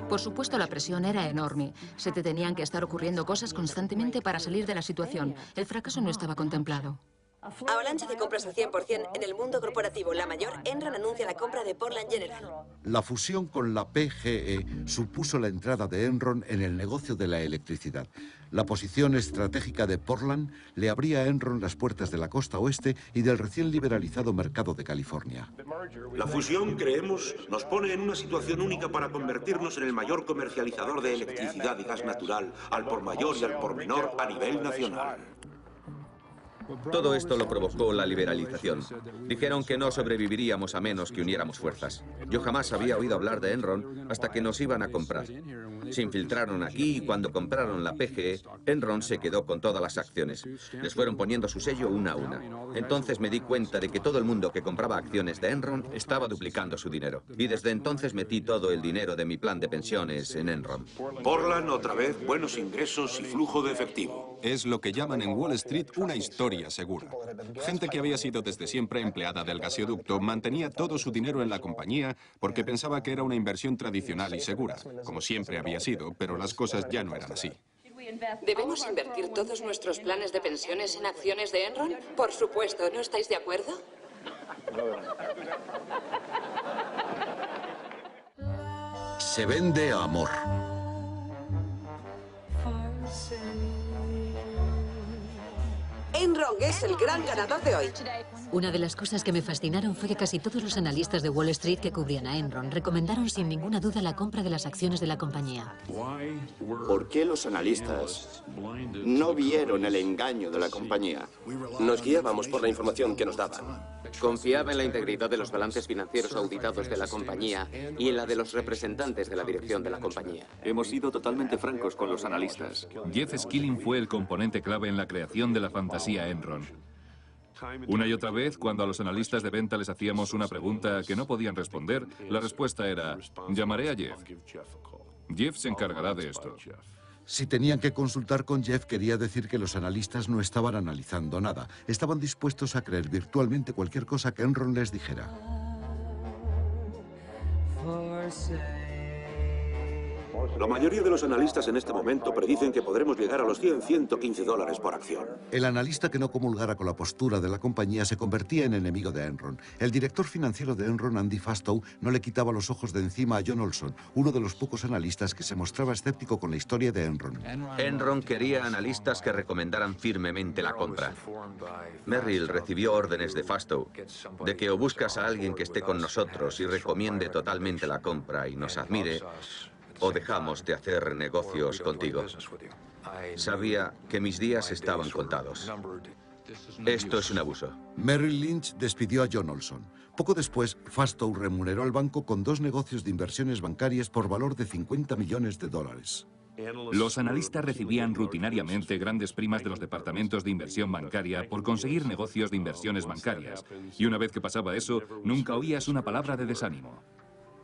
Por supuesto, la presión era enorme. Se te tenían que estar ocurriendo cosas constantemente para salir de la situación. El fracaso no estaba contemplado. Avalancha de compras al 100% en el mundo corporativo. La mayor, Enron anuncia la compra de Portland General. La fusión con la PGE supuso la entrada de Enron en el negocio de la electricidad. La posición estratégica de Portland le abría a Enron las puertas de la costa oeste y del recién liberalizado mercado de California. La fusión, creemos, nos pone en una situación única para convertirnos en el mayor comercializador de electricidad y gas natural al por mayor y al por menor a nivel nacional. Todo esto lo provocó la liberalización. Dijeron que no sobreviviríamos a menos que uniéramos fuerzas. Yo jamás había oído hablar de Enron hasta que nos iban a comprar. Se infiltraron aquí y cuando compraron la PGE, Enron se quedó con todas las acciones. Les fueron poniendo su sello una a una. Entonces me di cuenta de que todo el mundo que compraba acciones de Enron estaba duplicando su dinero. Y desde entonces metí todo el dinero de mi plan de pensiones en Enron. Portland, otra vez, buenos ingresos y flujo de efectivo. Es lo que llaman en Wall Street una historia segura. Gente que había sido desde siempre empleada del gasoducto mantenía todo su dinero en la compañía porque pensaba que era una inversión tradicional y segura, como siempre había sido, pero las cosas ya no eran así. ¿Debemos invertir todos nuestros planes de pensiones en acciones de Enron? Por supuesto, ¿no estáis de acuerdo? Se vende amor. Enron es el gran ganador de hoy. Una de las cosas que me fascinaron fue que casi todos los analistas de Wall Street que cubrían a Enron recomendaron sin ninguna duda la compra de las acciones de la compañía. ¿Por qué los analistas no vieron el engaño de la compañía? Nos guiábamos por la información que nos daban. Confiaba en la integridad de los balances financieros auditados de la compañía y en la de los representantes de la dirección de la compañía. Hemos sido totalmente francos con los analistas. Jeff Skilling fue el componente clave en la creación de la fantasía Enron. Una y otra vez, cuando a los analistas de venta les hacíamos una pregunta que no podían responder, la respuesta era: llamaré a Jeff. Jeff se encargará de esto. Si tenían que consultar con Jeff, quería decir que los analistas no estaban analizando nada. Estaban dispuestos a creer virtualmente cualquier cosa que Enron les dijera. La mayoría de los analistas en este momento predicen que podremos llegar a los $115 por acción. El analista que no comulgara con la postura de la compañía se convertía en enemigo de Enron. El director financiero de Enron, Andy Fastow, no le quitaba los ojos de encima a John Olson, uno de los pocos analistas que se mostraba escéptico con la historia de Enron. Enron quería analistas que recomendaran firmemente la compra. Merrill recibió órdenes de Fastow de que o buscas a alguien que esté con nosotros y recomiende totalmente la compra y nos admire, o dejamos de hacer negocios contigo. Sabía que mis días estaban contados. Esto es un abuso. Merrill Lynch despidió a John Olson. Poco después, Fastow remuneró al banco con 2 negocios de inversiones bancarias por valor de $50 millones. Los analistas recibían rutinariamente grandes primas de los departamentos de inversión bancaria por conseguir negocios de inversiones bancarias. Y una vez que pasaba eso, nunca oías una palabra de desánimo.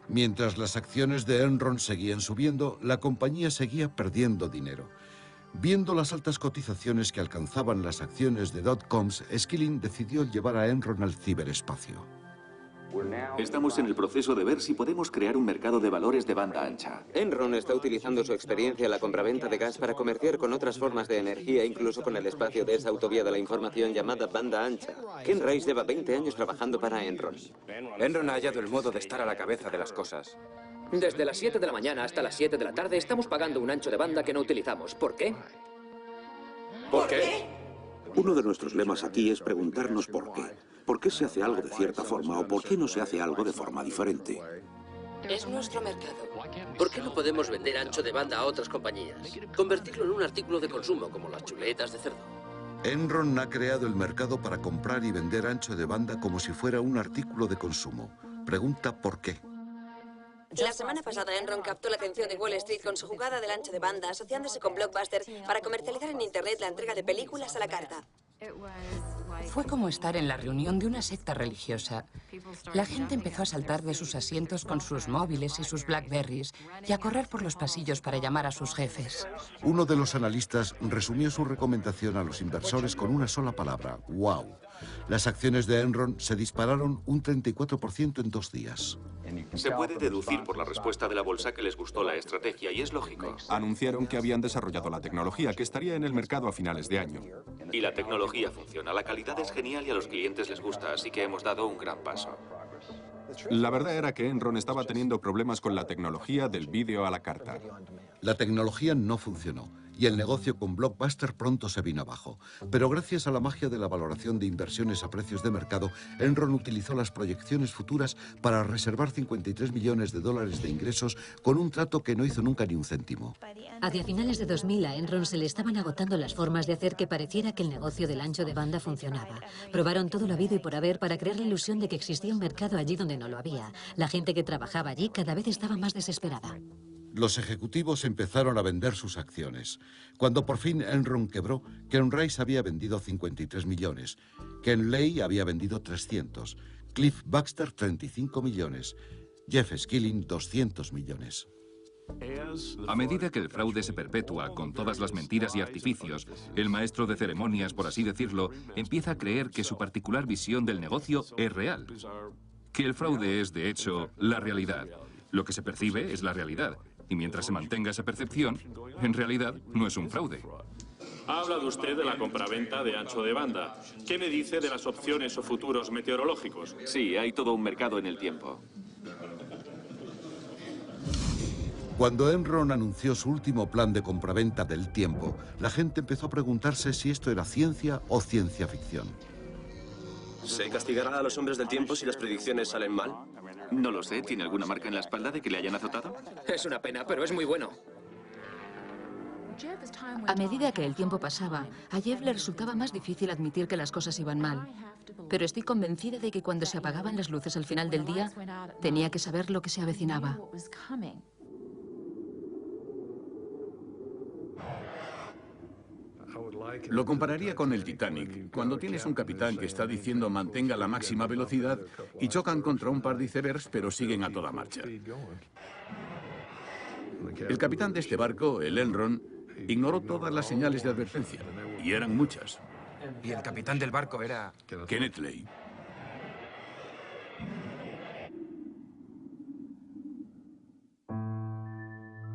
Mientras las acciones de Enron seguían subiendo, la compañía seguía perdiendo dinero. Viendo las altas cotizaciones que alcanzaban las acciones de dot-coms, Skilling decidió llevar a Enron al ciberespacio. Estamos en el proceso de ver si podemos crear un mercado de valores de banda ancha. Enron está utilizando su experiencia en la compraventa de gas para comerciar con otras formas de energía, incluso con el espacio de esa autovía de la información llamada banda ancha. Ken Rice lleva 20 años trabajando para Enron. Enron ha hallado el modo de estar a la cabeza de las cosas. Desde las 7 de la mañana hasta las 7 de la tarde estamos pagando un ancho de banda que no utilizamos. ¿Por qué? ¿Por qué? Uno de nuestros lemas aquí es preguntarnos por qué. ¿Por qué se hace algo de cierta forma o por qué no se hace algo de forma diferente? Es nuestro mercado. ¿Por qué no podemos vender ancho de banda a otras compañías? Convertirlo en un artículo de consumo como las chuletas de cerdo. Enron ha creado el mercado para comprar y vender ancho de banda como si fuera un artículo de consumo. Pregunta por qué. La semana pasada Enron captó la atención de Wall Street con su jugada del ancho de banda, asociándose con Blockbuster para comercializar en Internet la entrega de películas a la carta. Fue como estar en la reunión de una secta religiosa. La gente empezó a saltar de sus asientos con sus móviles y sus Blackberries y a correr por los pasillos para llamar a sus jefes. Uno de los analistas resumió su recomendación a los inversores con una sola palabra: ¡wow! Las acciones de Enron se dispararon un 34% en 2 días. Se puede deducir por la respuesta de la bolsa que les gustó la estrategia y es lógico. Anunciaron que habían desarrollado la tecnología que estaría en el mercado a finales de año. Y la tecnología funciona, la calidad es genial y a los clientes les gusta, así que hemos dado un gran paso. La verdad era que Enron estaba teniendo problemas con la tecnología del vídeo a la carta. La tecnología no funcionó y el negocio con Blockbuster pronto se vino abajo. Pero gracias a la magia de la valoración de inversiones a precios de mercado, Enron utilizó las proyecciones futuras para reservar 53 millones de dólares de ingresos con un trato que no hizo nunca ni un céntimo. Hacia finales de 2000 a Enron se le estaban agotando las formas de hacer que pareciera que el negocio del ancho de banda funcionaba. Probaron todo lo habido y por haber para crear la ilusión de que existía un mercado allí donde no lo había. La gente que trabajaba allí cada vez estaba más desesperada. Los ejecutivos empezaron a vender sus acciones. Cuando por fin Enron quebró, Ken Rice había vendido 53 millones, Ken Lay había vendido 300, Cliff Baxter 35 millones, Jeff Skilling 200 millones. A medida que el fraude se perpetúa con todas las mentiras y artificios, el maestro de ceremonias, por así decirlo, empieza a creer que su particular visión del negocio es real. Que el fraude es, de hecho, la realidad. Lo que se percibe es la realidad. Y mientras se mantenga esa percepción, en realidad no es un fraude. Ha hablado usted de la compraventa de ancho de banda. ¿Qué me dice de las opciones o futuros meteorológicos? Sí, hay todo un mercado en el tiempo. Cuando Enron anunció su último plan de compraventa del tiempo, la gente empezó a preguntarse si esto era ciencia o ciencia ficción. ¿Se castigará a los hombres del tiempo si las predicciones salen mal? No lo sé. ¿Tiene alguna marca en la espalda de que le hayan azotado? Es una pena, pero es muy bueno. A medida que el tiempo pasaba, a Jeff le resultaba más difícil admitir que las cosas iban mal. Pero estoy convencida de que cuando se apagaban las luces al final del día, tenía que saber lo que se avecinaba. Lo compararía con el Titanic, cuando tienes un capitán que está diciendo mantenga la máxima velocidad y chocan contra un par de icebergs, pero siguen a toda marcha. El capitán de este barco, el Enron, ignoró todas las señales de advertencia, y eran muchas. Y el capitán del barco era... Kenneth Lay.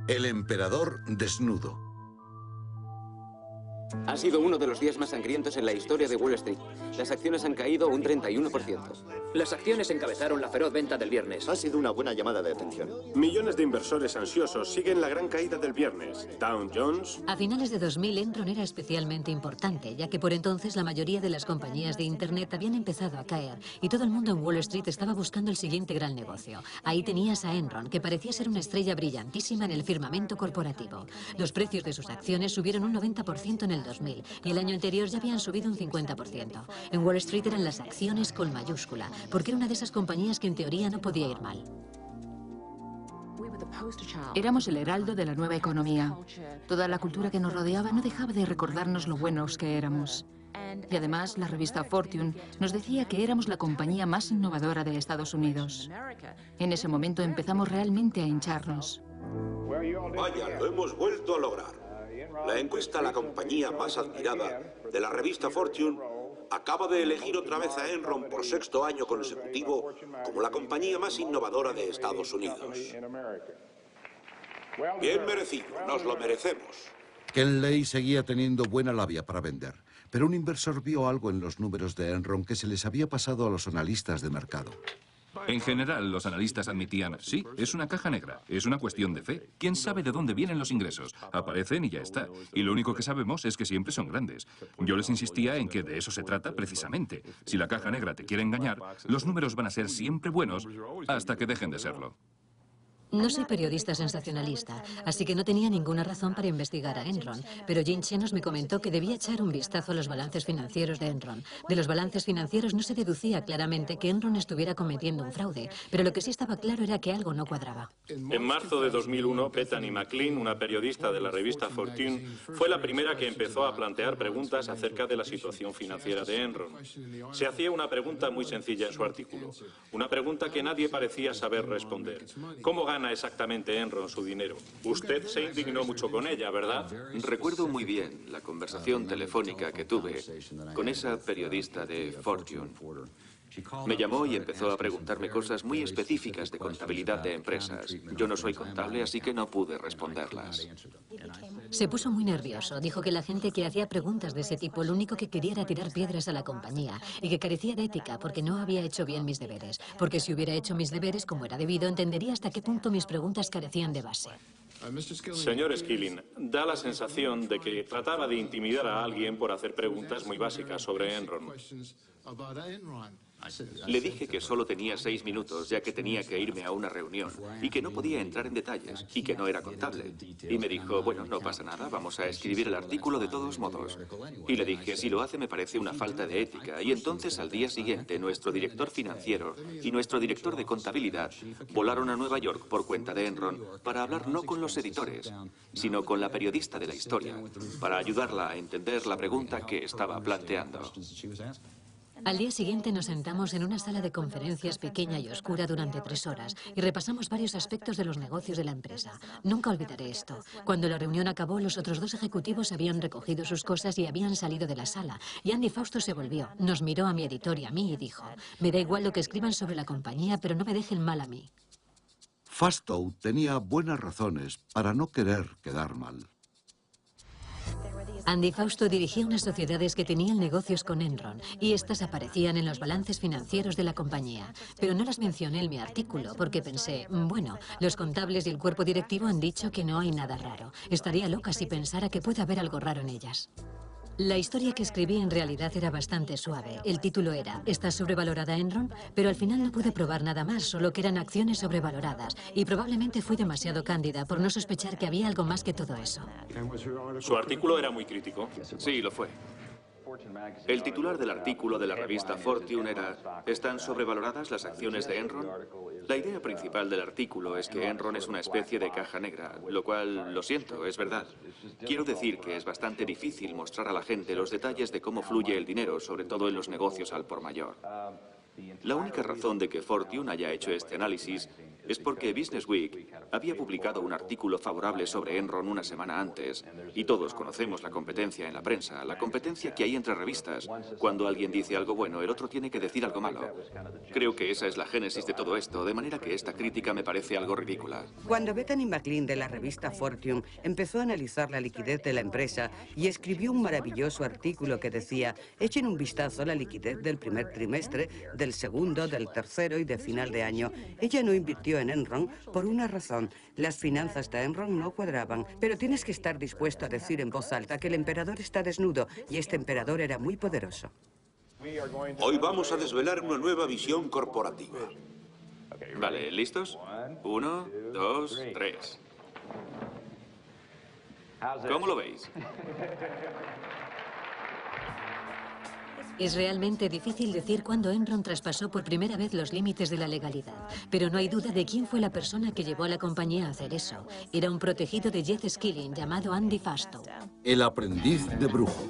El emperador desnudo. Ha sido uno de los días más sangrientos en la historia de Wall Street. Las acciones han caído un 31%. Las acciones encabezaron la feroz venta del viernes. Ha sido una buena llamada de atención. Millones de inversores ansiosos siguen la gran caída del viernes. Dow Jones... A finales de 2000, Enron era especialmente importante, ya que por entonces la mayoría de las compañías de Internet habían empezado a caer y todo el mundo en Wall Street estaba buscando el siguiente gran negocio. Ahí tenías a Enron, que parecía ser una estrella brillantísima en el firmamento corporativo. Los precios de sus acciones subieron un 90% en el 2000 y el año anterior ya habían subido un 50%. En Wall Street eran las acciones con mayúscula, porque era una de esas compañías que en teoría no podía ir mal. Éramos el heraldo de la nueva economía. Toda la cultura que nos rodeaba no dejaba de recordarnos lo buenos que éramos. Y además, la revista Fortune nos decía que éramos la compañía más innovadora de Estados Unidos. En ese momento empezamos realmente a hincharnos. Vaya, lo hemos vuelto a lograr. La encuesta a la compañía más admirada de la revista Fortune acaba de elegir otra vez a Enron por 6º año consecutivo como la compañía más innovadora de Estados Unidos. Bien merecido, nos lo merecemos. Ken Lay seguía teniendo buena labia para vender, pero un inversor vio algo en los números de Enron que se les había pasado a los analistas de mercado. En general, los analistas admitían, sí, es una caja negra, es una cuestión de fe. ¿Quién sabe de dónde vienen los ingresos? Aparecen y ya está. Y lo único que sabemos es que siempre son grandes. Yo les insistía en que de eso se trata precisamente. Si la caja negra te quiere engañar, los números van a ser siempre buenos hasta que dejen de serlo. No soy periodista sensacionalista, así que no tenía ninguna razón para investigar a Enron, pero Jim Chenos me comentó que debía echar un vistazo a los balances financieros de Enron. De los balances financieros no se deducía claramente que Enron estuviera cometiendo un fraude, pero lo que sí estaba claro era que algo no cuadraba. En marzo de 2001, Bethany McLean, una periodista de la revista Fortune, fue la primera que empezó a plantear preguntas acerca de la situación financiera de Enron. Se hacía una pregunta muy sencilla en su artículo, una pregunta que nadie parecía saber responder. ¿Cómo gana exactamente Enron su dinero? Usted se indignó mucho con ella, ¿verdad? Recuerdo muy bien la conversación telefónica que tuve con esa periodista de Fortune. Me llamó y empezó a preguntarme cosas muy específicas de contabilidad de empresas. Yo no soy contable, así que no pude responderlas. Se puso muy nervioso. Dijo que la gente que hacía preguntas de ese tipo lo único que quería era tirar piedras a la compañía y que carecía de ética porque no había hecho bien mis deberes. Porque si hubiera hecho mis deberes como era debido, entendería hasta qué punto mis preguntas carecían de base. Señor Skilling, da la sensación de que trataba de intimidar a alguien por hacer preguntas muy básicas sobre Enron. Le dije que solo tenía 6 minutos, ya que tenía que irme a una reunión, y que no podía entrar en detalles, y que no era contable. Y me dijo, bueno, no pasa nada, vamos a escribir el artículo de todos modos. Y le dije, si lo hace me parece una falta de ética. Y entonces al día siguiente, nuestro director financiero y nuestro director de contabilidad volaron a Nueva York por cuenta de Enron para hablar no con los editores, sino con la periodista de la historia, para ayudarla a entender la pregunta que estaba planteando. Al día siguiente nos sentamos en una sala de conferencias pequeña y oscura durante 3 horas y repasamos varios aspectos de los negocios de la empresa. Nunca olvidaré esto. Cuando la reunión acabó, los otros 2 ejecutivos habían recogido sus cosas y habían salido de la sala. Y Andy Fausto se volvió, nos miró a mi editor y a mí y dijo, me da igual lo que escriban sobre la compañía, pero no me dejen mal a mí. Fastow tenía buenas razones para no querer quedar mal. Andy Fausto dirigía unas sociedades que tenían negocios con Enron y estas aparecían en los balances financieros de la compañía. Pero no las mencioné en mi artículo porque pensé, bueno, los contables y el cuerpo directivo han dicho que no hay nada raro. Estaría loca si pensara que puede haber algo raro en ellas. La historia que escribí en realidad era bastante suave. El título era ¿Está sobrevalorada Enron? Pero al final no pude probar nada más, solo que eran acciones sobrevaloradas. Y probablemente fui demasiado cándida por no sospechar que había algo más que todo eso. ¿Su artículo era muy crítico? Sí, lo fue. El titular del artículo de la revista Fortune era ¿Están sobrevaloradas las acciones de Enron? La idea principal del artículo es que Enron es una especie de caja negra, lo cual, lo siento, es verdad. Quiero decir que es bastante difícil mostrar a la gente los detalles de cómo fluye el dinero, sobre todo en los negocios al por mayor. La única razón de que Fortune haya hecho este análisis es porque Business Week había publicado un artículo favorable sobre Enron una semana antes, y todos conocemos la competencia en la prensa, la competencia que hay entre revistas. Cuando alguien dice algo bueno, el otro tiene que decir algo malo. Creo que esa es la génesis de todo esto, de manera que esta crítica me parece algo ridícula. Cuando Bethany McLean de la revista Fortune empezó a analizar la liquidez de la empresa y escribió un maravilloso artículo que decía echen un vistazo a la liquidez del primer trimestre, del segundo, del tercero y de final de año, ella no invirtió en Enron por una razón. Las finanzas de Enron no cuadraban, pero tienes que estar dispuesto a decir en voz alta que el emperador está desnudo y este emperador era muy poderoso. Hoy vamos a desvelar una nueva visión corporativa. Vale, ¿listos? 1, 2, 3. ¿Cómo lo veis? Es realmente difícil decir cuándo Enron traspasó por primera vez los límites de la legalidad, pero no hay duda de quién fue la persona que llevó a la compañía a hacer eso. Era un protegido de Jeff Skilling llamado Andy Fastow. El aprendiz de brujo.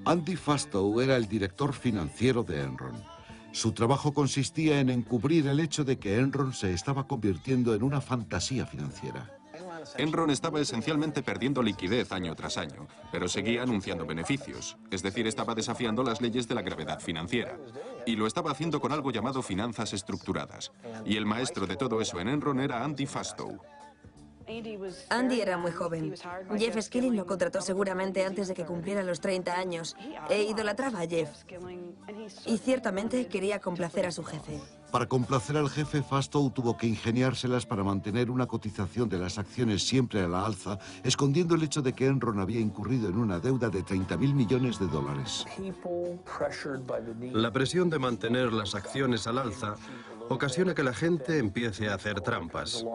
Andy Fastow era el director financiero de Enron. Su trabajo consistía en encubrir el hecho de que Enron se estaba convirtiendo en una fantasía financiera. Enron estaba esencialmente perdiendo liquidez año tras año, pero seguía anunciando beneficios. Es decir, estaba desafiando las leyes de la gravedad financiera. Y lo estaba haciendo con algo llamado finanzas estructuradas. Y el maestro de todo eso en Enron era Andy Fastow. Andy era muy joven. Jeff Skilling lo contrató seguramente antes de que cumpliera los 30 años e idolatraba a Jeff. Y ciertamente quería complacer a su jefe. Para complacer al jefe, Fastow tuvo que ingeniárselas para mantener una cotización de las acciones siempre a la alza, escondiendo el hecho de que Enron había incurrido en una deuda de 30.000 millones de dólares. La presión de mantener las acciones al alza ocasiona que la gente empiece a hacer trampas.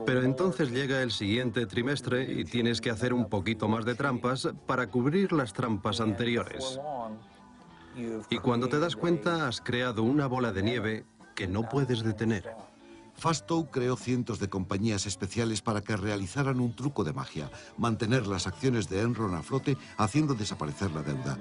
Pero entonces llega el siguiente trimestre y tienes que hacer un poquito más de trampas para cubrir las trampas anteriores. Y cuando te das cuenta, has creado una bola de nieve que no puedes detener. Fastow creó cientos de compañías especiales para que realizaran un truco de magia, mantener las acciones de Enron a flote haciendo desaparecer la deuda.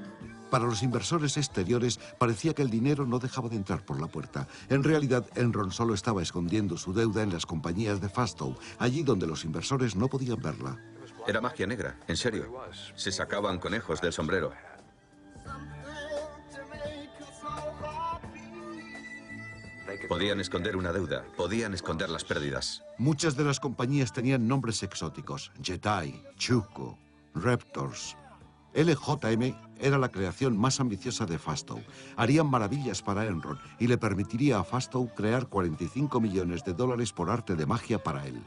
Para los inversores exteriores parecía que el dinero no dejaba de entrar por la puerta. En realidad, Enron solo estaba escondiendo su deuda en las compañías de Fastow, allí donde los inversores no podían verla. Era magia negra, en serio. Se sacaban conejos del sombrero. Podían esconder una deuda, podían esconder las pérdidas. Muchas de las compañías tenían nombres exóticos: Jetai, Chuco, Raptors. LJM era la creación más ambiciosa de Fastow. Harían maravillas para Enron y le permitiría a Fastow crear 45 millones de dólares por arte de magia para él.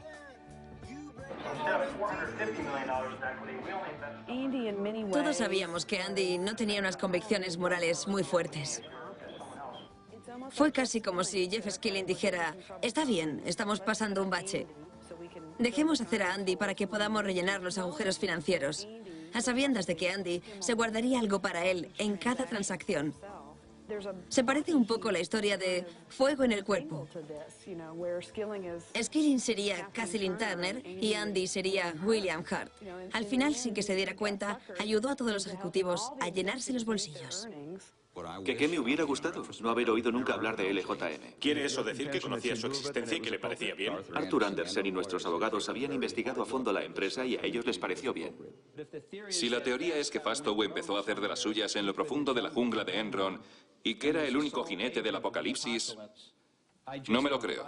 Todos sabíamos que Andy no tenía unas convicciones morales muy fuertes. Fue casi como si Jeff Skilling dijera: está bien, estamos pasando un bache. Dejemos hacer a Andy para que podamos rellenar los agujeros financieros, a sabiendas de que Andy se guardaría algo para él en cada transacción. Se parece un poco a la historia de Fuego en el Cuerpo. Skilling sería Kathleen Turner y Andy sería William Hart. Al final, sin que se diera cuenta, ayudó a todos los ejecutivos a llenarse los bolsillos. ¿Qué me hubiera gustado? No haber oído nunca hablar de LJM. ¿Quiere eso decir que conocía su existencia y que le parecía bien? Arthur Andersen y nuestros abogados habían investigado a fondo la empresa y a ellos les pareció bien. Si la teoría es que Fastow empezó a hacer de las suyas en lo profundo de la jungla de Enron y que era el único jinete del apocalipsis, no me lo creo.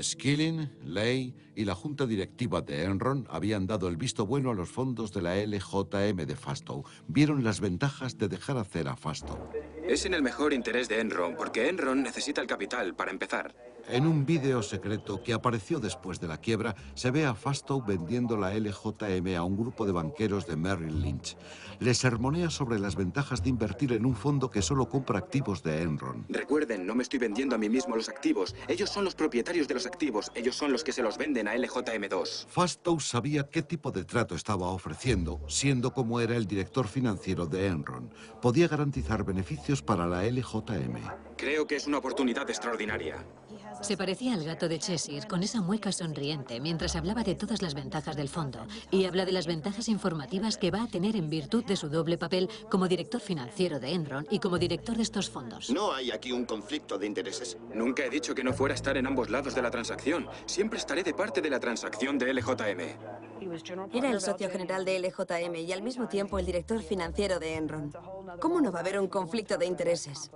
Skilling, Lay y la junta directiva de Enron habían dado el visto bueno a los fondos de la LJM de Fastow. Vieron las ventajas de dejar hacer a Fastow. Es en el mejor interés de Enron, porque Enron necesita el capital para empezar. En un vídeo secreto que apareció después de la quiebra, se ve a Fastow vendiendo la LJM a un grupo de banqueros de Merrill Lynch. Les sermonea sobre las ventajas de invertir en un fondo que solo compra activos de Enron. Recuerden, no me estoy vendiendo a mí mismo los activos. Ellos son los propietarios de los activos. Ellos son los que se los venden a LJM2. Fastow sabía qué tipo de trato estaba ofreciendo, siendo como era el director financiero de Enron. Podía garantizar beneficios para la LJM. Creo que es una oportunidad extraordinaria. Se parecía al gato de Cheshire, con esa mueca sonriente, mientras hablaba de todas las ventajas del fondo. Y habla de las ventajas informativas que va a tener en virtud de su doble papel como director financiero de Enron y como director de estos fondos. No hay aquí un conflicto de intereses. Nunca he dicho que no fuera a estar en ambos lados de la transacción. Siempre estaré de parte de la transacción de LJM. Era el socio general de LJM y al mismo tiempo el director financiero de Enron. ¿Cómo no va a haber un conflicto de intereses?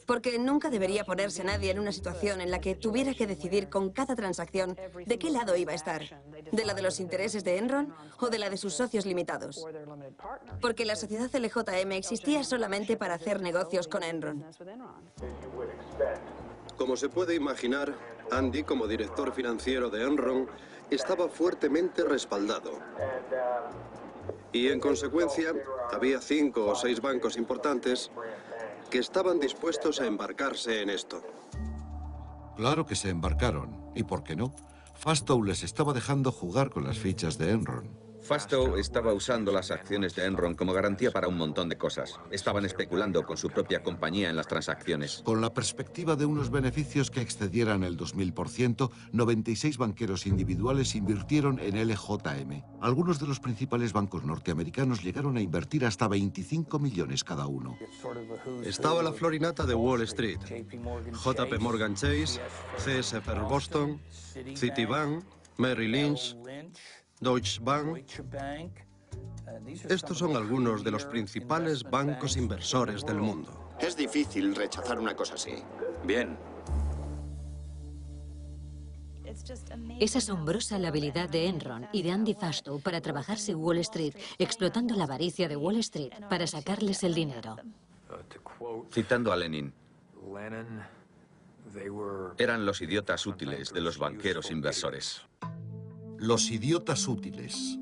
Porque nunca debería ponerse nadie en una situación en la que tuviera que decidir con cada transacción de qué lado iba a estar, de la de los intereses de Enron o de la de sus socios limitados. Porque la sociedad LJM existía solamente para hacer negocios con Enron. Como se puede imaginar, Andy, como director financiero de Enron, estaba fuertemente respaldado. Y en consecuencia, había 5 o 6 bancos importantes que estaban dispuestos a embarcarse en esto. Claro que se embarcaron. ¿Y por qué no? Fastow les estaba dejando jugar con las fichas de Enron. Fastow estaba usando las acciones de Enron como garantía para un montón de cosas. Estaban especulando con su propia compañía en las transacciones. Con la perspectiva de unos beneficios que excedieran el 2000%, 96 banqueros individuales invirtieron en LJM. Algunos de los principales bancos norteamericanos llegaron a invertir hasta 25 millones cada uno. Estaba la florinata de Wall Street, JP Morgan Chase, CS First Boston, Citibank, Merrill Lynch, Deutsche Bank. Estos son algunos de los principales bancos inversores del mundo. Es difícil rechazar una cosa así. Bien. Es asombrosa la habilidad de Enron y de Andy Fastow para trabajarse Wall Street, explotando la avaricia de Wall Street para sacarles el dinero. Citando a Lenin, eran los idiotas útiles de los banqueros inversores. Los idiotas útiles.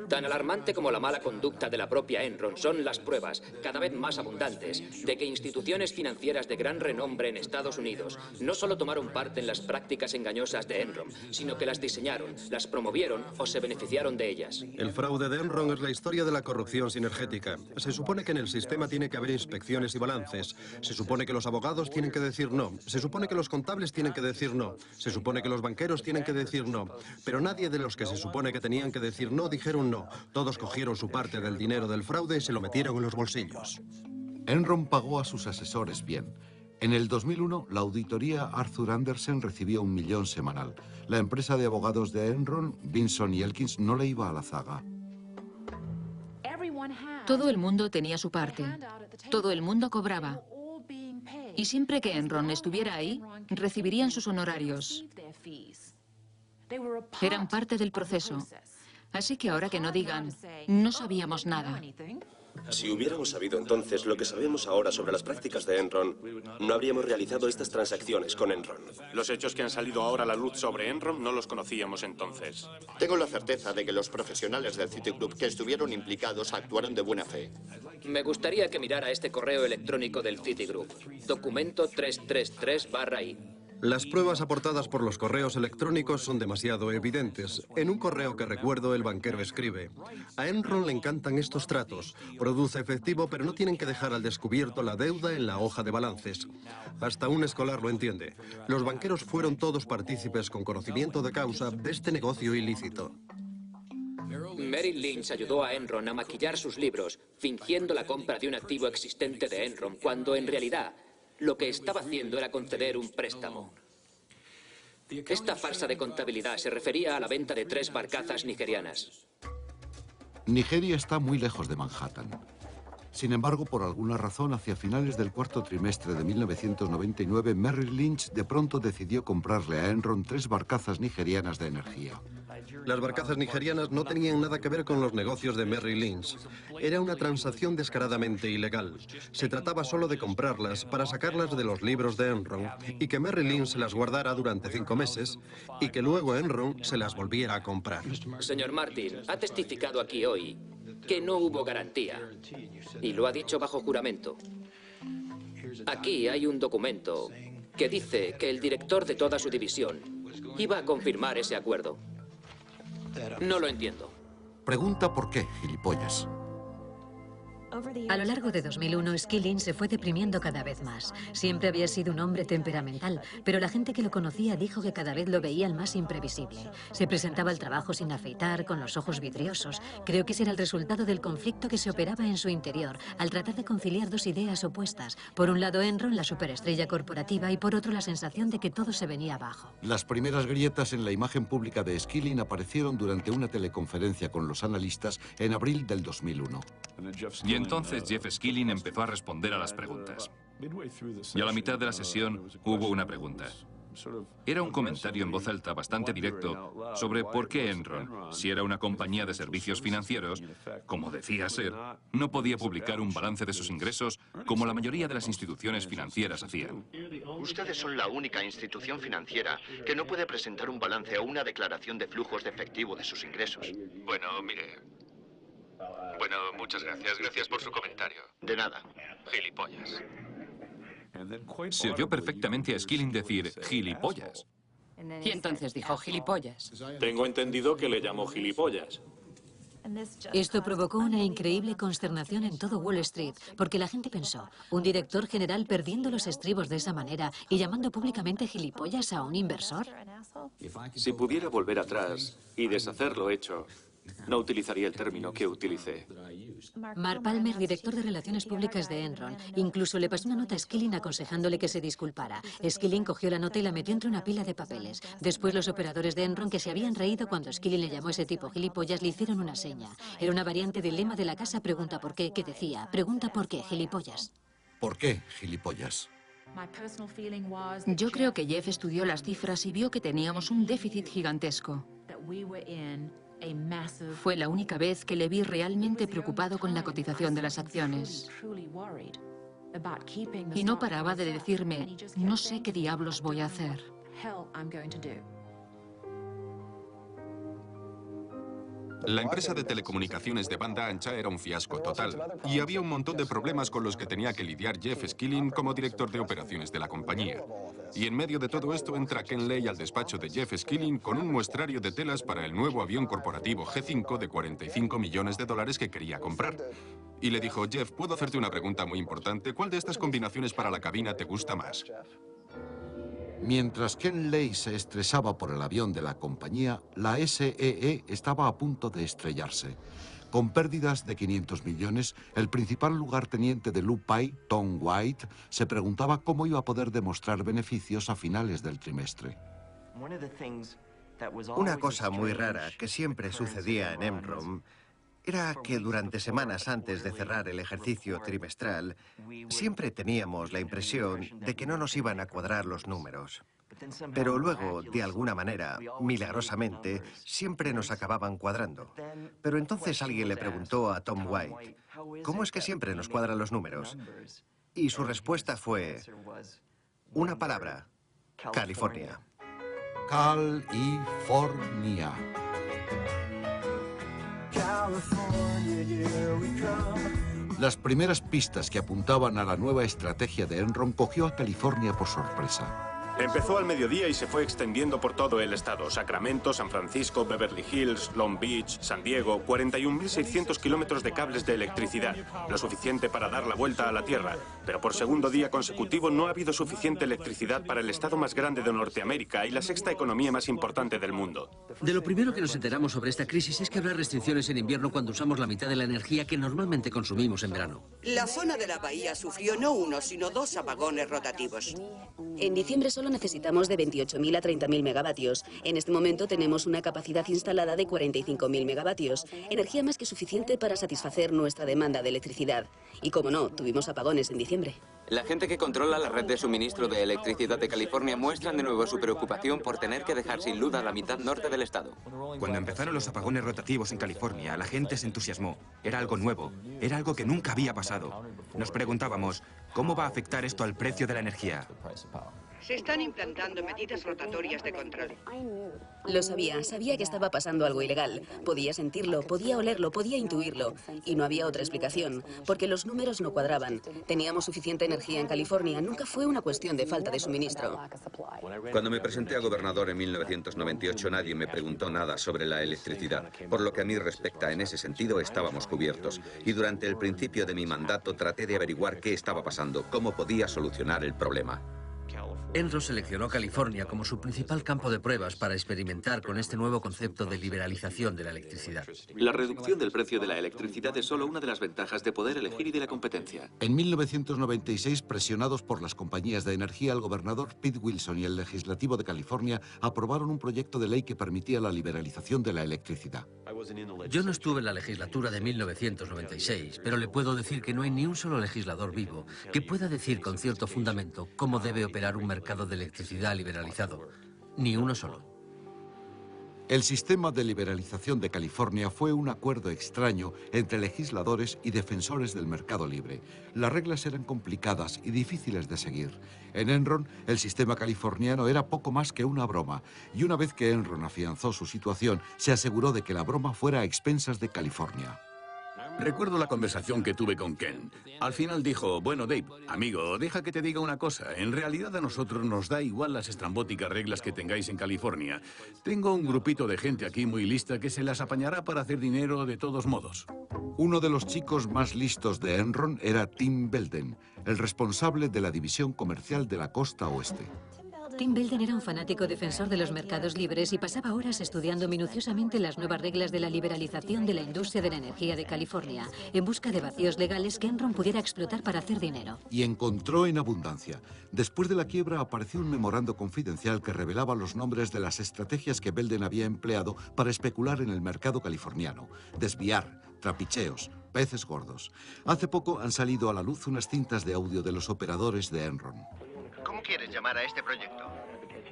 Tan alarmante como la mala conducta de la propia Enron son las pruebas, cada vez más abundantes, de que instituciones financieras de gran renombre en Estados Unidos no solo tomaron parte en las prácticas engañosas de Enron, sino que las diseñaron, las promovieron o se beneficiaron de ellas. El fraude de Enron es la historia de la corrupción sinergética. Se supone que en el sistema tiene que haber inspecciones y balances. Se supone que los abogados tienen que decir no. Se supone que los contables tienen que decir no. Se supone que los banqueros tienen que decir no. Pero nadie de los que se supone que tenían que decir no dijeron no. Todos cogieron su parte del dinero del fraude y se lo metieron en los bolsillos. Enron pagó a sus asesores bien. En el 2001, la auditoría Arthur Andersen recibió 1 millón semanal. La empresa de abogados de Enron, Vinson y Elkins, no le iba a la zaga. Todo el mundo tenía su parte. Todo el mundo cobraba. Y siempre que Enron estuviera ahí, recibirían sus honorarios. Eran parte del proceso. Así que ahora que no digan, no sabíamos nada. Si hubiéramos sabido entonces lo que sabemos ahora sobre las prácticas de Enron, no habríamos realizado estas transacciones con Enron. Los hechos que han salido ahora a la luz sobre Enron no los conocíamos entonces. Tengo la certeza de que los profesionales del Citigroup que estuvieron implicados actuaron de buena fe. Me gustaría que mirara este correo electrónico del Citigroup. Documento 333/I. Las pruebas aportadas por los correos electrónicos son demasiado evidentes. En un correo que recuerdo, el banquero escribe: a Enron le encantan estos tratos. Produce efectivo, pero no tienen que dejar al descubierto la deuda en la hoja de balances. Hasta un escolar lo entiende. Los banqueros fueron todos partícipes con conocimiento de causa de este negocio ilícito. Merrill Lynch ayudó a Enron a maquillar sus libros, fingiendo la compra de un activo existente de Enron, cuando en realidad lo que estaba haciendo era conceder un préstamo. Esta farsa de contabilidad se refería a la venta de 3 barcazas nigerianas. Nigeria está muy lejos de Manhattan. Sin embargo, por alguna razón, hacia finales del cuarto trimestre de 1999, Merrill Lynch de pronto decidió comprarle a Enron 3 barcazas nigerianas de energía. Las barcazas nigerianas no tenían nada que ver con los negocios de Merrill Lynch. Era una transacción descaradamente ilegal. Se trataba solo de comprarlas para sacarlas de los libros de Enron y que Merrill Lynch se las guardara durante 5 meses y que luego Enron se las volviera a comprar. Señor Martin, ha testificado aquí hoy que no hubo garantía y lo ha dicho bajo juramento. Aquí hay un documento que dice que el director de toda su división iba a confirmar ese acuerdo. No lo entiendo. Pregunta por qué, gilipollas. A lo largo de 2001, Skilling se fue deprimiendo cada vez más. Siempre había sido un hombre temperamental, pero la gente que lo conocía dijo que cada vez lo veían más imprevisible. Se presentaba al trabajo sin afeitar, con los ojos vidriosos. Creo que ese era el resultado del conflicto que se operaba en su interior, al tratar de conciliar 2 ideas opuestas. Por un lado, Enron, la superestrella corporativa, y por otro, la sensación de que todo se venía abajo. Las primeras grietas en la imagen pública de Skilling aparecieron durante una teleconferencia con los analistas en abril del 2001. Y entonces Jeff Skilling empezó a responder a las preguntas. Y a la mitad de la sesión hubo una pregunta. Era un comentario en voz alta bastante directo sobre por qué Enron, si era una compañía de servicios financieros, como decía ser, no podía publicar un balance de sus ingresos como la mayoría de las instituciones financieras hacían. Ustedes son la única institución financiera que no puede presentar un balance o una declaración de flujos de efectivo de sus ingresos. Bueno, mire... Bueno, muchas gracias. Gracias por su comentario. De nada. Gilipollas. Se oyó perfectamente a Skilling decir gilipollas. Y entonces dijo gilipollas. Tengo entendido que le llamó gilipollas. Esto provocó una increíble consternación en todo Wall Street, porque la gente pensó, un director general perdiendo los estribos de esa manera y llamando públicamente gilipollas a un inversor. Si pudiera volver atrás y deshacer lo hecho, no utilizaría el término que utilicé. Mark Palmer, director de Relaciones Públicas de Enron, incluso le pasó una nota a Skilling aconsejándole que se disculpara. Skilling cogió la nota y la metió entre una pila de papeles. Después los operadores de Enron, que se habían reído cuando Skilling le llamó a ese tipo gilipollas, le hicieron una seña. Era una variante del lema de la casa Pregunta por qué, que decía, pregunta por qué, gilipollas. ¿Por qué, gilipollas? Yo creo que Jeff estudió las cifras y vio que teníamos un déficit gigantesco. Fue la única vez que le vi realmente preocupado con la cotización de las acciones. Y no paraba de decirme, no sé qué diablos voy a hacer. La empresa de telecomunicaciones de banda ancha era un fiasco total, y había un montón de problemas con los que tenía que lidiar Jeff Skilling como director de operaciones de la compañía. Y en medio de todo esto entra Ken Lay al despacho de Jeff Skilling con un muestrario de telas para el nuevo avión corporativo G5 de 45 millones de dólares que quería comprar. Y le dijo, Jeff, ¿puedo hacerte una pregunta muy importante? ¿Cuál de estas combinaciones para la cabina te gusta más? Mientras Ken Lay se estresaba por el avión de la compañía, la SEE estaba a punto de estrellarse. Con pérdidas de 500 millones, el principal lugarteniente de Lupai, Tom White, se preguntaba cómo iba a poder demostrar beneficios a finales del trimestre. Una cosa muy rara que siempre sucedía en Enron era que durante semanas antes de cerrar el ejercicio trimestral, siempre teníamos la impresión de que no nos iban a cuadrar los números. Pero luego, de alguna manera, milagrosamente, siempre nos acababan cuadrando. Pero entonces alguien le preguntó a Tom White, ¿cómo es que siempre nos cuadran los números? Y su respuesta fue una palabra, California. California. Las primeras pistas que apuntaban a la nueva estrategia de Enron cogió a California por sorpresa. Empezó al mediodía y se fue extendiendo por todo el estado. Sacramento, San Francisco, Beverly Hills, Long Beach, San Diego, 41.600 kilómetros de cables de electricidad. Lo suficiente para dar la vuelta a la Tierra. Pero por segundo día consecutivo no ha habido suficiente electricidad para el estado más grande de Norteamérica y la sexta economía más importante del mundo. De lo primero que nos enteramos sobre esta crisis es que habrá restricciones en invierno cuando usamos la mitad de la energía que normalmente consumimos en verano. La zona de la bahía sufrió no uno, sino 2 apagones rotativos. En diciembre solo necesitamos de 28.000 a 30.000 megavatios. En este momento tenemos una capacidad instalada de 45.000 megavatios, energía más que suficiente para satisfacer nuestra demanda de electricidad. Y como no, tuvimos apagones en diciembre. La gente que controla la red de suministro de electricidad de California muestran de nuevo su preocupación por tener que dejar sin luz a la mitad norte del estado. Cuando empezaron los apagones rotativos en California, la gente se entusiasmó. Era algo nuevo, era algo que nunca había pasado. Nos preguntábamos, ¿cómo va a afectar esto al precio de la energía? Se están implantando medidas rotatorias de control. Lo sabía que estaba pasando algo ilegal. Podía sentirlo, podía olerlo, podía intuirlo. Y no había otra explicación, porque los números no cuadraban. Teníamos suficiente energía en California, nunca fue una cuestión de falta de suministro. Cuando me presenté a gobernador en 1998, nadie me preguntó nada sobre la electricidad. Por lo que a mí respecta, en ese sentido estábamos cubiertos. Y durante el principio de mi mandato traté de averiguar qué estaba pasando, cómo podía solucionar el problema. Enron seleccionó California como su principal campo de pruebas para experimentar con este nuevo concepto de liberalización de la electricidad. La reducción del precio de la electricidad es solo una de las ventajas de poder elegir y de la competencia. En 1996, presionados por las compañías de energía, el gobernador Pete Wilson y el legislativo de California aprobaron un proyecto de ley que permitía la liberalización de la electricidad. Yo no estuve en la legislatura de 1996, pero le puedo decir que no hay ni un solo legislador vivo que pueda decir con cierto fundamento cómo debe operar un mercado de electricidad liberalizado. Ni uno solo. El sistema de liberalización de California fue un acuerdo extraño entre legisladores y defensores del mercado libre. Las reglas eran complicadas y difíciles de seguir. En Enron, el sistema californiano era poco más que una broma, y una vez que Enron afianzó su situación, se aseguró de que la broma fuera a expensas de California. Recuerdo la conversación que tuve con Ken. Al final dijo, bueno, Dave, amigo, deja que te diga una cosa. En realidad a nosotros nos da igual las estrambóticas reglas que tengáis en California. Tengo un grupito de gente aquí muy lista que se las apañará para hacer dinero de todos modos. Uno de los chicos más listos de Enron era Tim Belden, el responsable de la división comercial de la costa oeste. Tim Belden era un fanático defensor de los mercados libres y pasaba horas estudiando minuciosamente las nuevas reglas de la liberalización de la industria de la energía de California, en busca de vacíos legales que Enron pudiera explotar para hacer dinero. Y encontró en abundancia. Después de la quiebra apareció un memorando confidencial que revelaba los nombres de las estrategias que Belden había empleado para especular en el mercado californiano. Desviar, trapicheos, peces gordos. Hace poco han salido a la luz unas cintas de audio de los operadores de Enron. quieres llamar a este proyecto?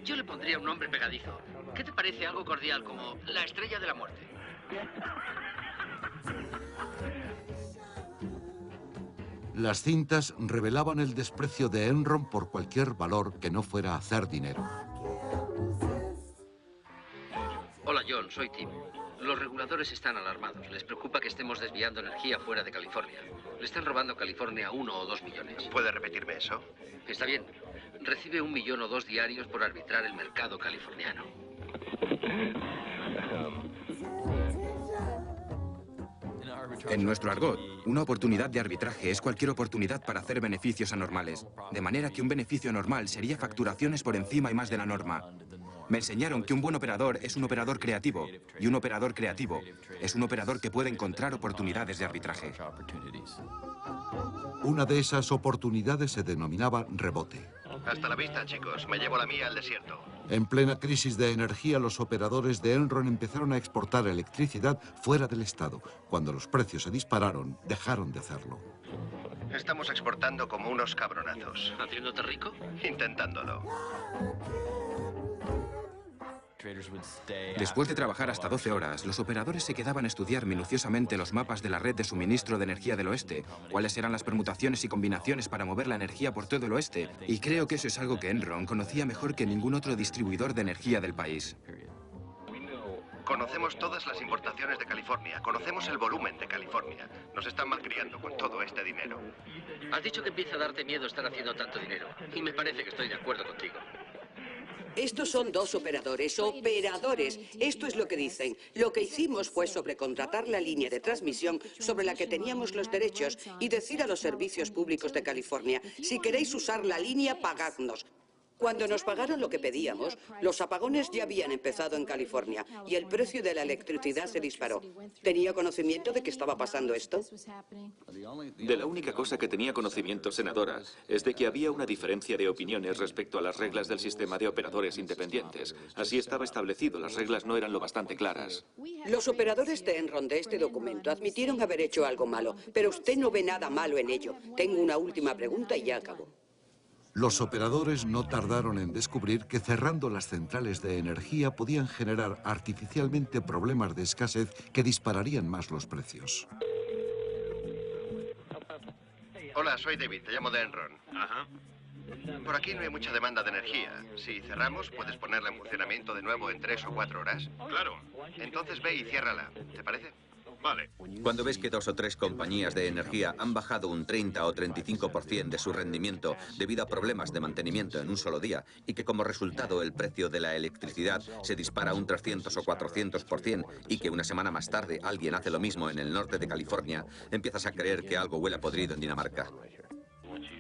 Yo le pondría un nombre pegadizo. ¿Qué te parece algo cordial como la estrella de la muerte? Las cintas revelaban el desprecio de Enron por cualquier valor que no fuera hacer dinero. Hola, John, soy Tim. Los reguladores están alarmados. Les preocupa que estemos desviando energía fuera de California. Le están robando a California 1 o 2 millones. ¿Puede repetirme eso? Está bien. Recibe 1 millón o 2 diarios por arbitrar el mercado californiano. En nuestro argot, una oportunidad de arbitraje es cualquier oportunidad para hacer beneficios anormales. De manera que un beneficio normal sería facturaciones por encima y más de la norma. Me enseñaron que un buen operador es un operador creativo, y un operador creativo es un operador que puede encontrar oportunidades de arbitraje. Una de esas oportunidades se denominaba rebote. Hasta la vista, chicos. Me llevo la mía al desierto. En plena crisis de energía, los operadores de Enron empezaron a exportar electricidad fuera del estado. Cuando los precios se dispararon, dejaron de hacerlo. Estamos exportando como unos cabronazos. ¿Haciéndote rico? Intentándolo. Después de trabajar hasta 12 horas, los operadores se quedaban a estudiar minuciosamente los mapas de la red de suministro de energía del oeste, cuáles eran las permutaciones y combinaciones para mover la energía por todo el oeste, y creo que eso es algo que Enron conocía mejor que ningún otro distribuidor de energía del país. Conocemos todas las importaciones de California, conocemos el volumen de California. Nos están malcriando con todo este dinero. Has dicho que empieza a darte miedo estar haciendo tanto dinero, y me parece que estoy de acuerdo contigo. Estos son 2 operadores. ¡Operadores! Esto es lo que dicen. Lo que hicimos fue sobrecontratar la línea de transmisión sobre la que teníamos los derechos y decir a los servicios públicos de California, si queréis usar la línea, pagadnos. Cuando nos pagaron lo que pedíamos, los apagones ya habían empezado en California y el precio de la electricidad se disparó. ¿Tenía conocimiento de que estaba pasando esto? De la única cosa que tenía conocimiento, senadora, es de que había una diferencia de opiniones respecto a las reglas del sistema de operadores independientes. Así estaba establecido, las reglas no eran lo bastante claras. Los operadores de Enron de este documento admitieron haber hecho algo malo, pero usted no ve nada malo en ello. Tengo una última pregunta y ya acabo. Los operadores no tardaron en descubrir que cerrando las centrales de energía podían generar artificialmente problemas de escasez que dispararían más los precios. Hola, soy David, te llamo de Enron. Ajá. Por aquí no hay mucha demanda de energía. Si cerramos, ¿puedes ponerla en funcionamiento de nuevo en 3 o 4 horas? Claro. Entonces ve y ciérrala, ¿te parece? Vale. Cuando ves que 2 o 3 compañías de energía han bajado un 30 o 35% de su rendimiento debido a problemas de mantenimiento en un solo día y que como resultado el precio de la electricidad se dispara un 300 o 400% y que una semana más tarde alguien hace lo mismo en el norte de California, empiezas a creer que algo huele a podrido en Dinamarca.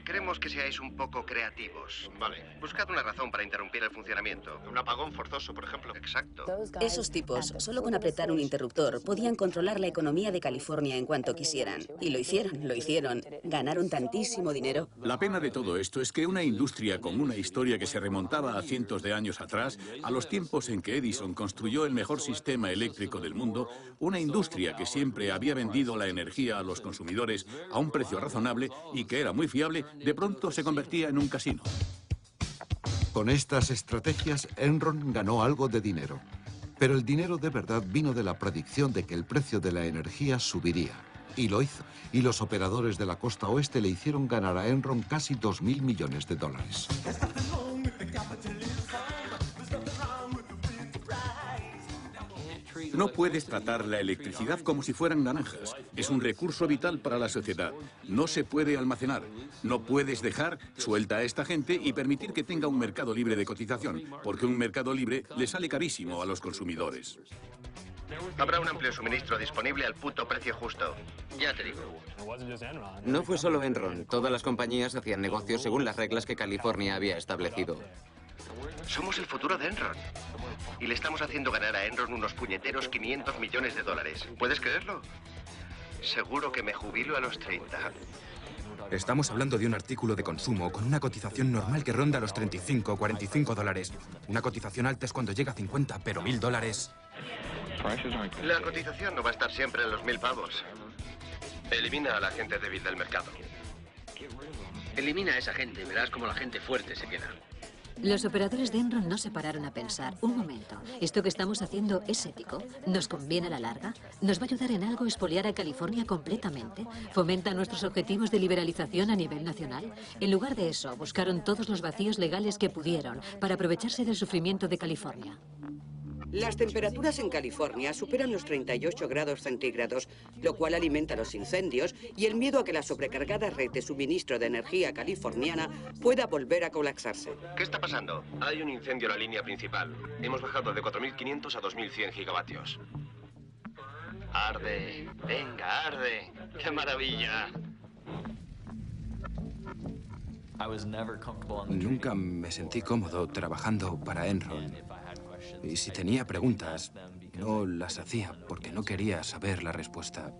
Queremos que seáis un poco creativos. Vale. Buscad una razón para interrumpir el funcionamiento. Un apagón forzoso, por ejemplo. Exacto. Esos tipos, solo con apretar un interruptor, podían controlar la economía de California en cuanto quisieran. Y lo hicieron. Ganaron tantísimo dinero. La pena de todo esto es que una industria con una historia que se remontaba a cientos de años atrás, a los tiempos en que Edison construyó el mejor sistema eléctrico del mundo, una industria que siempre había vendido la energía a los consumidores a un precio razonable y que era muy fiable, de pronto se convertía en un casino. Con estas estrategias, Enron ganó algo de dinero. Pero el dinero de verdad vino de la predicción de que el precio de la energía subiría. Y lo hizo. Y los operadores de la costa oeste le hicieron ganar a Enron casi $2.000 millones. No puedes tratar la electricidad como si fueran naranjas. Es un recurso vital para la sociedad. No se puede almacenar. No puedes dejar suelta a esta gente y permitir que tenga un mercado libre de cotización, porque un mercado libre le sale carísimo a los consumidores. Habrá un amplio suministro disponible al puto precio justo. Ya te digo. No fue solo Enron. Todas las compañías hacían negocios según las reglas que California había establecido. Somos el futuro de Enron. Y le estamos haciendo ganar a Enron unos puñeteros $500 millones. ¿Puedes creerlo? Seguro que me jubilo a los 30. Estamos hablando de un artículo de consumo con una cotización normal que ronda los 35 o 45 dólares. Una cotización alta es cuando llega a 50, pero $1.000. La cotización no va a estar siempre en los 1.000 pavos. Elimina a la gente débil del mercado. Elimina a esa gente y verás cómo la gente fuerte se queda. Los operadores de Enron no se pararon a pensar, un momento, ¿esto que estamos haciendo es ético? ¿Nos conviene a la larga? ¿Nos va a ayudar en algo expoliar a California completamente? ¿Fomenta nuestros objetivos de liberalización a nivel nacional? En lugar de eso, buscaron todos los vacíos legales que pudieron para aprovecharse del sufrimiento de California. Las temperaturas en California superan los 38 grados centígrados, lo cual alimenta los incendios y el miedo a que la sobrecargada red de suministro de energía californiana pueda volver a colapsarse. ¿Qué está pasando? Hay un incendio en la línea principal. Hemos bajado de 4.500 a 2.100 gigavatios. ¡Arde! ¡Venga, arde! ¡Qué maravilla! Nunca me sentí cómodo trabajando para Enron. Y si tenía preguntas, no las hacía porque no quería saber la respuesta.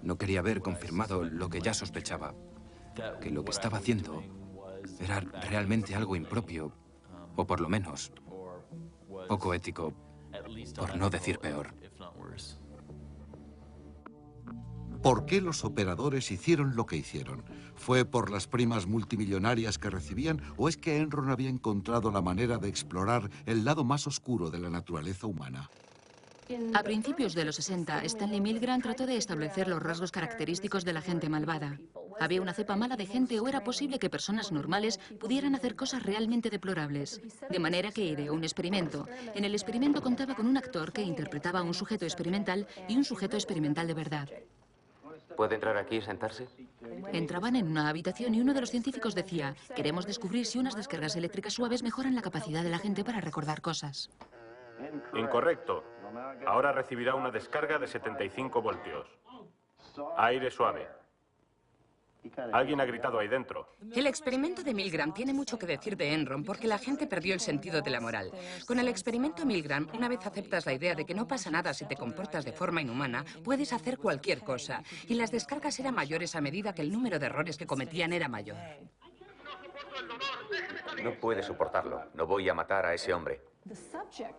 No quería ver confirmado lo que ya sospechaba, que lo que estaba haciendo era realmente algo impropio, o por lo menos poco ético, por no decir peor. ¿Por qué los operadores hicieron lo que hicieron? ¿Fue por las primas multimillonarias que recibían o es que Enron había encontrado la manera de explorar el lado más oscuro de la naturaleza humana? A principios de los 60, Stanley Milgram trató de establecer los rasgos característicos de la gente malvada. Había una cepa mala de gente o era posible que personas normales pudieran hacer cosas realmente deplorables. De manera que ideó un experimento. En el experimento contaba con un actor que interpretaba a un sujeto experimental y un sujeto experimental de verdad. ¿Puede entrar aquí y sentarse? Entraban en una habitación y uno de los científicos decía: queremos descubrir si unas descargas eléctricas suaves mejoran la capacidad de la gente para recordar cosas. Incorrecto. Ahora recibirá una descarga de 75 voltios. Aire suave. Alguien ha gritado ahí dentro. El experimento de Milgram tiene mucho que decir de Enron porque la gente perdió el sentido de la moral. Con el experimento Milgram, una vez aceptas la idea de que no pasa nada si te comportas de forma inhumana, puedes hacer cualquier cosa. Y las descargas eran mayores a medida que el número de errores que cometían era mayor. No puede soportarlo. No voy a matar a ese hombre.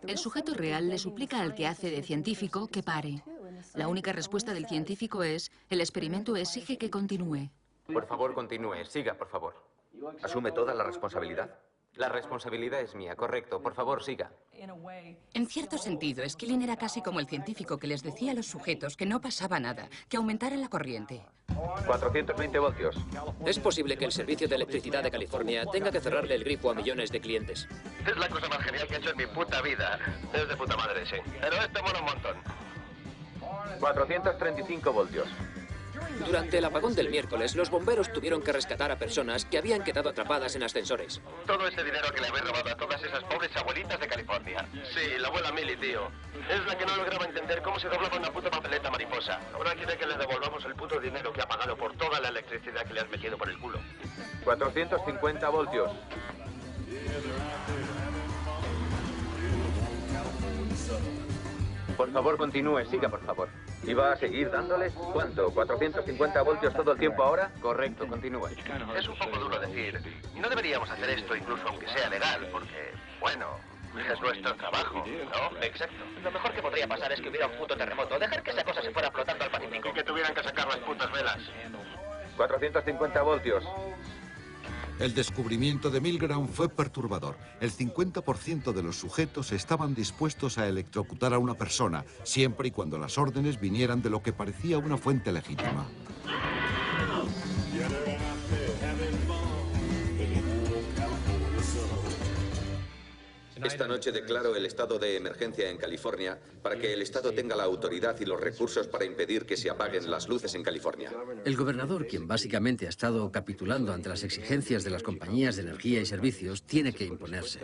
El sujeto real le suplica al que hace de científico que pare. La única respuesta del científico es: el experimento exige que continúe. Por favor, continúe. Siga, por favor. ¿Asume toda la responsabilidad? La responsabilidad es mía, correcto. Por favor, siga. En cierto sentido, Skilling era casi como el científico que les decía a los sujetos que no pasaba nada, que aumentaran la corriente. 420 voltios. Es posible que el servicio de electricidad de California tenga que cerrarle el grifo a millones de clientes. Es la cosa más genial que he hecho en mi puta vida. Es de puta madre, sí. Pero este mola un montón. 435 voltios. Durante el apagón del miércoles, los bomberos tuvieron que rescatar a personas que habían quedado atrapadas en ascensores. Todo ese dinero que le habéis robado a todas esas pobres abuelitas de California. Sí, la abuela Millie, tío. Es la que no lograba entender cómo se doblaba una puta papeleta mariposa. Ahora quiere que le devolvamos el puto dinero que ha pagado por toda la electricidad que le has metido por el culo. 450 voltios. Por favor, continúe. Siga, por favor. ¿Y va a seguir dándole? ¿Cuánto? ¿450 voltios todo el tiempo ahora? Correcto, continúe. Es un poco duro decir. No deberíamos hacer esto incluso aunque sea legal, porque, bueno, es nuestro trabajo, ¿no? Exacto. Lo mejor que podría pasar es que hubiera un puto terremoto, dejar que esa cosa se fuera flotando al Pacífico. Y que tuvieran que sacar las putas velas. 450 voltios. El descubrimiento de Milgram fue perturbador. El 50% de los sujetos estaban dispuestos a electrocutar a una persona, siempre y cuando las órdenes vinieran de lo que parecía una fuente legítima. Esta noche declaro el estado de emergencia en California para que el Estado tenga la autoridad y los recursos para impedir que se apaguen las luces en California. El gobernador, quien básicamente ha estado capitulando ante las exigencias de las compañías de energía y servicios, tiene que imponerse.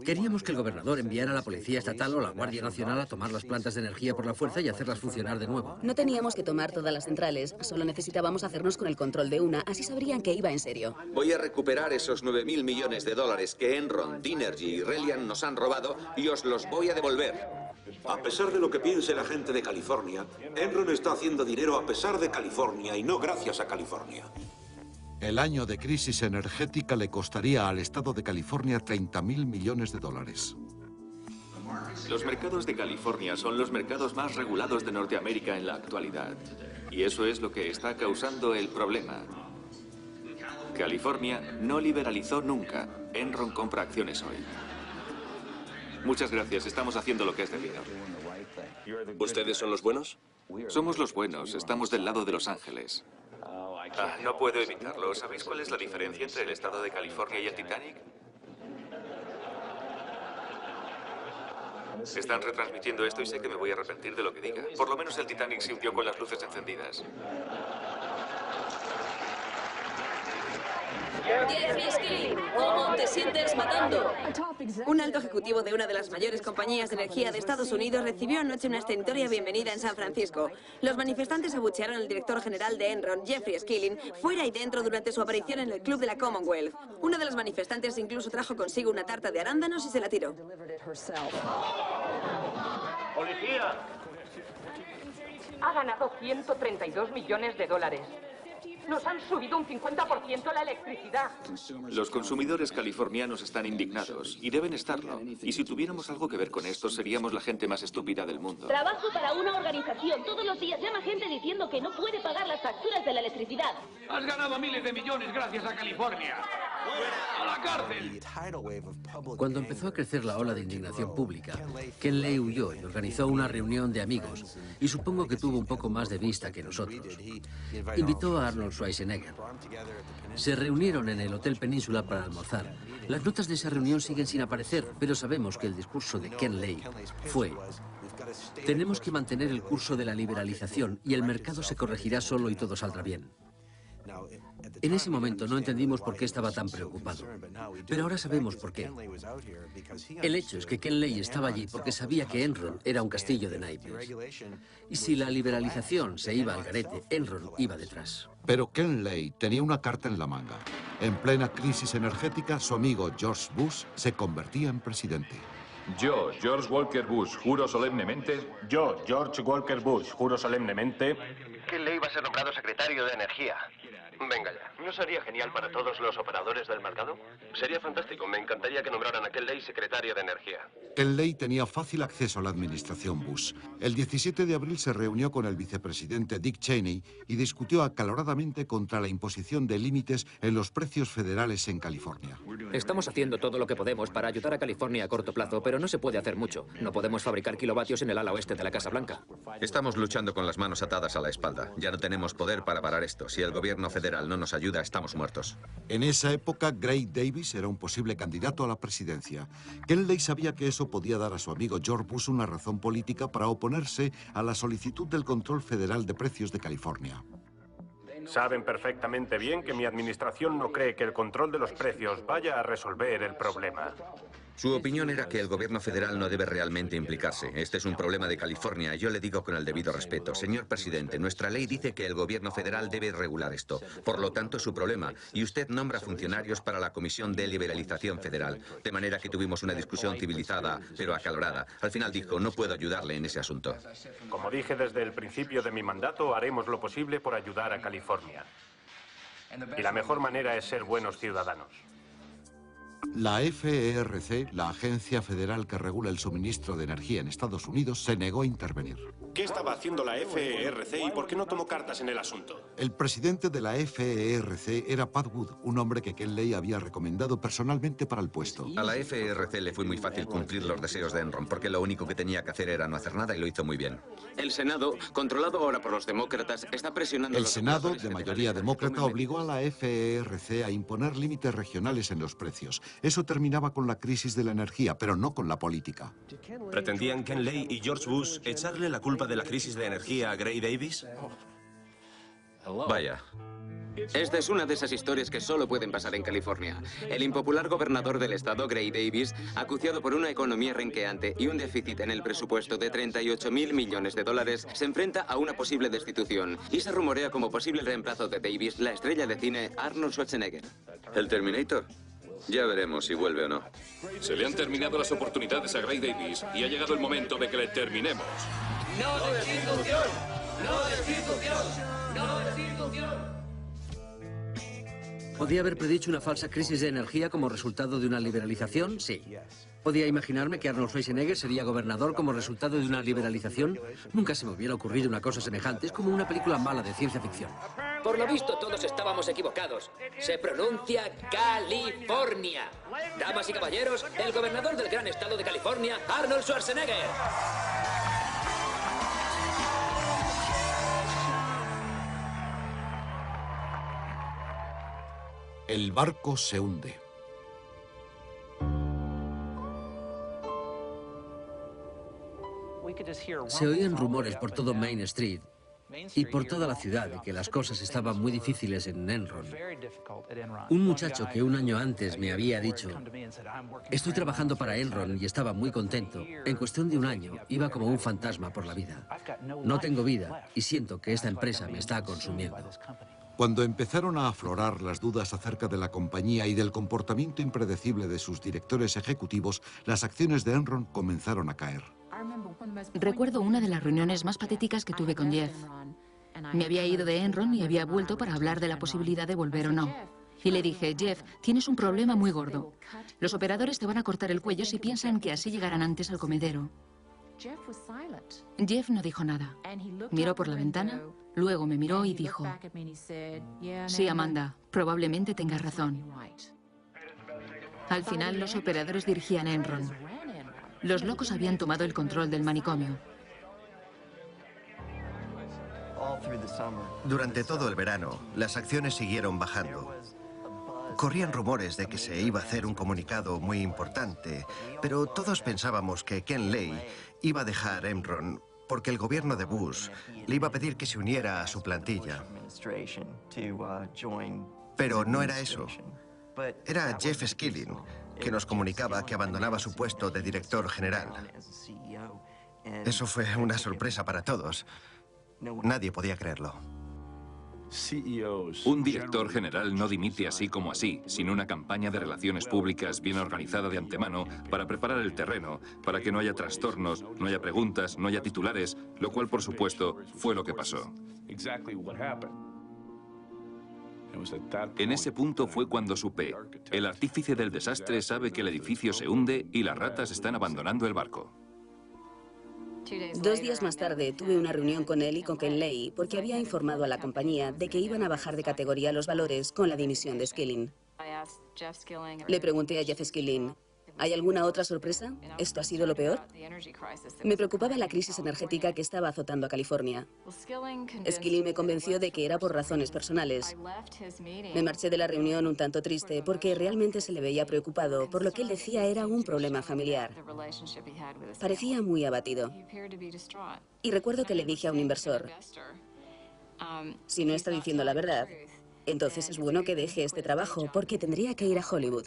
Queríamos que el gobernador enviara a la Policía Estatal o la Guardia Nacional a tomar las plantas de energía por la fuerza y hacerlas funcionar de nuevo. No teníamos que tomar todas las centrales, solo necesitábamos hacernos con el control de una, así sabrían que iba en serio. Voy a recuperar esos 9.000 millones de dólares que Enron, Dinergy y Reliant nos han robado y os los voy a devolver. A pesar de lo que piense la gente de California, Enron está haciendo dinero a pesar de California y no gracias a California. El año de crisis energética le costaría al Estado de California 30.000 millones de dólares. Los mercados de California son los mercados más regulados de Norteamérica en la actualidad. Y eso es lo que está causando el problema. California no liberalizó nunca. Enron compra acciones hoy. Muchas gracias, estamos haciendo lo que es debido. ¿Ustedes son los buenos? Somos los buenos, estamos del lado de Los Ángeles. No puedo evitarlo. ¿Sabéis cuál es la diferencia entre el estado de California y el Titanic? Están retransmitiendo esto y sé que me voy a arrepentir de lo que diga. Por lo menos el Titanic se hundió con las luces encendidas. Jeffrey Skilling, ¿cómo te sientes matando? Un alto ejecutivo de una de las mayores compañías de energía de Estados Unidos recibió anoche una estentoria bienvenida en San Francisco. Los manifestantes abuchearon al director general de Enron, Jeffrey Skilling, fuera y dentro durante su aparición en el club de la Commonwealth. Uno de los manifestantes incluso trajo consigo una tarta de arándanos y se la tiró. ¡Policía! Ha ganado 132 millones de dólares. Nos han subido un 50% la electricidad. Los consumidores californianos están indignados y deben estarlo. Y si tuviéramos algo que ver con esto, seríamos la gente más estúpida del mundo. Trabajo para una organización. Todos los días llama gente diciendo que no puede pagar las facturas de la electricidad. Has ganado miles de millones gracias a California. ¡A la cárcel! Cuando empezó a crecer la ola de indignación pública, Ken Lay huyó y organizó una reunión de amigos, y supongo que tuvo un poco más de vista que nosotros. Invitó a Arnold Schwarzenegger. Se reunieron en el Hotel Península para almorzar. Las notas de esa reunión siguen sin aparecer, pero sabemos que el discurso de Ken Lay fue: tenemos que mantener el curso de la liberalización y el mercado se corregirá solo y todo saldrá bien. En ese momento no entendimos por qué estaba tan preocupado, pero ahora sabemos por qué. El hecho es que Ken Lay estaba allí porque sabía que Enron era un castillo de naipes. Y si la liberalización se iba al garete, Enron iba detrás. Pero Ken Lay tenía una carta en la manga. En plena crisis energética, su amigo George Bush se convertía en presidente. Yo, George Walker Bush, juro solemnemente... Yo, George Walker Bush, juro solemnemente... que Lay va a ser nombrado secretario de Energía. Venga ya. ¿No sería genial para todos los operadores del mercado? Sería fantástico. Me encantaría que nombraran a Ken Lay secretario de Energía. Ken Lay tenía fácil acceso a la administración Bush. El 17 de abril se reunió con el vicepresidente Dick Cheney y discutió acaloradamente contra la imposición de límites en los precios federales en California. Estamos haciendo todo lo que podemos para ayudar a California a corto plazo, pero no se puede hacer mucho. No podemos fabricar kilovatios en el ala oeste de la Casa Blanca. Estamos luchando con las manos atadas a la espalda. Ya no tenemos poder para parar esto. Si el gobierno federal no nos ayuda, estamos muertos. En esa época, Gray Davis era un posible candidato a la presidencia. Ken Lay sabía que eso podía dar a su amigo George Bush una razón política para oponerse a la solicitud del control federal de precios de California. Saben perfectamente bien que mi administración no cree que el control de los precios vaya a resolver el problema. Su opinión era que el gobierno federal no debe realmente implicarse. Este es un problema de California y yo le digo con el debido respeto. Señor presidente, nuestra ley dice que el gobierno federal debe regular esto. Por lo tanto, es su problema. Y usted nombra funcionarios para la Comisión de Liberalización Federal. De manera que tuvimos una discusión civilizada, pero acalorada. Al final dijo, no puedo ayudarle en ese asunto. Como dije desde el principio de mi mandato, haremos lo posible por ayudar a California. Y la mejor manera es ser buenos ciudadanos. La FERC, la agencia federal que regula el suministro de energía en Estados Unidos, se negó a intervenir. ¿Qué estaba haciendo la FERC y por qué no tomó cartas en el asunto? El presidente de la FERC era Pat Wood, un hombre que Ken Lay había recomendado personalmente para el puesto. A la FERC le fue muy fácil cumplir los deseos de Enron, porque lo único que tenía que hacer era no hacer nada y lo hizo muy bien. El Senado, controlado ahora por los demócratas, está presionando... El Senado, de mayoría demócrata, obligó a la FERC a imponer límites regionales en los precios. Eso terminaba con la crisis de la energía, pero no con la política. ¿Pretendían Ken Lay y George Bush echarle la culpa de la crisis de energía a Gray Davis? Vaya. Esta es una de esas historias que solo pueden pasar en California. El impopular gobernador del estado, Gray Davis, acuciado por una economía renqueante y un déficit en el presupuesto de 38.000 millones de dólares, se enfrenta a una posible destitución y se rumorea como posible reemplazo de Davis la estrella de cine Arnold Schwarzenegger. ¿El Terminator? Ya veremos si vuelve o no. Se le han terminado las oportunidades a Gray Davis y ha llegado el momento de que le terminemos. ¡No destitución! ¡No destitución! ¡No destitución! ¿Podía haber predicho una falsa crisis de energía como resultado de una liberalización? Sí. ¿Podía imaginarme que Arnold Schwarzenegger sería gobernador como resultado de una liberalización? Nunca se me hubiera ocurrido una cosa semejante. Es como una película mala de ciencia ficción. Por lo visto, todos estábamos equivocados. Se pronuncia California. Damas y caballeros, el gobernador del gran estado de California, Arnold Schwarzenegger. El barco se hunde. Se oían rumores por todo Main Street y por toda la ciudad de que las cosas estaban muy difíciles en Enron. Un muchacho que un año antes me había dicho: estoy trabajando para Enron y estaba muy contento, en cuestión de un año iba como un fantasma por la vida. No tengo vida y siento que esta empresa me está consumiendo. Cuando empezaron a aflorar las dudas acerca de la compañía y del comportamiento impredecible de sus directores ejecutivos, las acciones de Enron comenzaron a caer. Recuerdo una de las reuniones más patéticas que tuve con Jeff. Me había ido de Enron y había vuelto para hablar de la posibilidad de volver o no. Y le dije: Jeff, tienes un problema muy gordo. Los operadores te van a cortar el cuello si piensan que así llegarán antes al comedero. Jeff no dijo nada. Miró por la ventana, luego me miró y dijo: sí, Amanda, probablemente tengas razón. Al final, los operadores dirigían Enron. Los locos habían tomado el control del manicomio. Durante todo el verano, las acciones siguieron bajando. Corrían rumores de que se iba a hacer un comunicado muy importante, pero todos pensábamos que Ken Lay iba a dejar Enron porque el gobierno de Bush le iba a pedir que se uniera a su plantilla. Pero no era eso. Era Jeff Skilling, que nos comunicaba que abandonaba su puesto de director general. Eso fue una sorpresa para todos. Nadie podía creerlo. Un director general no dimite así como así, sin una campaña de relaciones públicas bien organizada de antemano para preparar el terreno, para que no haya trastornos, no haya preguntas, no haya titulares, lo cual, por supuesto, fue lo que pasó. En ese punto fue cuando supe: el artífice del desastre sabe que el edificio se hunde y las ratas están abandonando el barco. 2 días más tarde tuve una reunión con él y con Ken Lay porque había informado a la compañía de que iban a bajar de categoría los valores con la dimisión de Skilling. Le pregunté a Jeff Skilling: ¿hay alguna otra sorpresa? ¿Esto ha sido lo peor? Me preocupaba la crisis energética que estaba azotando a California. Skilling me convenció de que era por razones personales. Me marché de la reunión un tanto triste porque realmente se le veía preocupado por lo que él decía era un problema familiar. Parecía muy abatido. Y recuerdo que le dije a un inversor: si no está diciendo la verdad, entonces es bueno que deje este trabajo porque tendría que ir a Hollywood.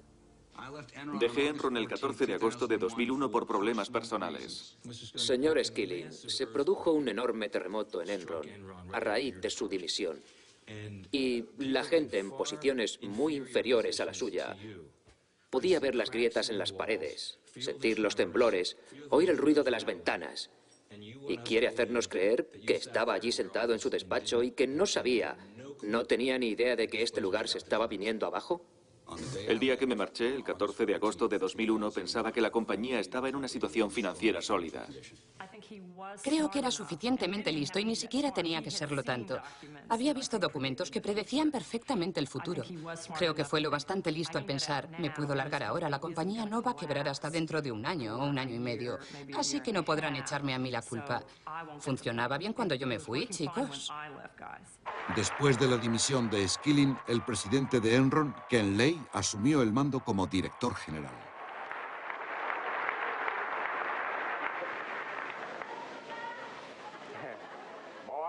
Dejé Enron el 14 de agosto de 2001 por problemas personales. Señor Skilling, se produjo un enorme terremoto en Enron a raíz de su dimisión. Y la gente en posiciones muy inferiores a la suya podía ver las grietas en las paredes, sentir los temblores, oír el ruido de las ventanas. Y quiere hacernos creer que estaba allí sentado en su despacho y que no sabía, no tenía ni idea de que este lugar se estaba viniendo abajo. El día que me marché, el 14 de agosto de 2001, pensaba que la compañía estaba en una situación financiera sólida. Creo que era suficientemente listo y ni siquiera tenía que serlo tanto. Había visto documentos que predecían perfectamente el futuro. Creo que fue lo bastante listo al pensar: me puedo largar ahora, la compañía no va a quebrar hasta dentro de un año o un año y medio, así que no podrán echarme a mí la culpa. Funcionaba bien cuando yo me fui, chicos. Después de la dimisión de Skilling, el presidente de Enron, Ken Lay, asumió el mando como director general.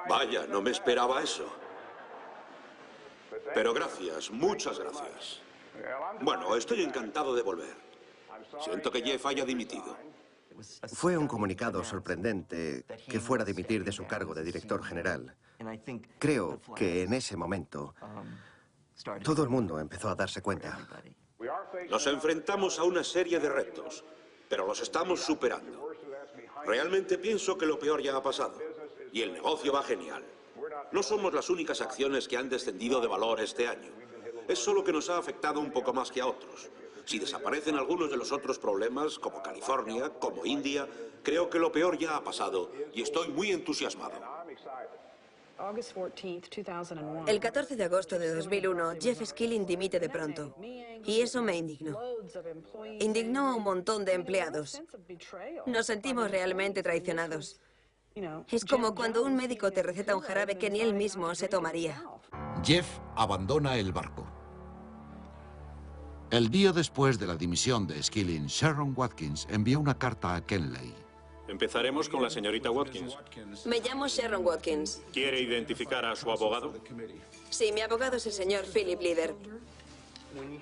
Vaya, no me esperaba eso. Pero gracias, muchas gracias. Bueno, estoy encantado de volver. Siento que Jeff haya dimitido. Fue un comunicado sorprendente que fuera a dimitir de su cargo de director general. Creo que en ese momento todo el mundo empezó a darse cuenta. Nos enfrentamos a una serie de retos, pero los estamos superando. Realmente pienso que lo peor ya ha pasado y el negocio va genial. No somos las únicas acciones que han descendido de valor este año. Es solo que nos ha afectado un poco más que a otros. Si desaparecen algunos de los otros problemas, como California, como India, creo que lo peor ya ha pasado y estoy muy entusiasmado. El 14 de agosto de 2001, Jeff Skilling dimite de pronto. Y eso me indignó. Indignó a un montón de empleados. Nos sentimos realmente traicionados. Es como cuando un médico te receta un jarabe que ni él mismo se tomaría. Jeff abandona el barco. El día después de la dimisión de Skilling, Sharon Watkins envió una carta a Ken Lay. Empezaremos con la señorita Watkins. Me llamo Sharon Watkins. ¿Quiere identificar a su abogado? Sí, mi abogado es el señor Philip Leader.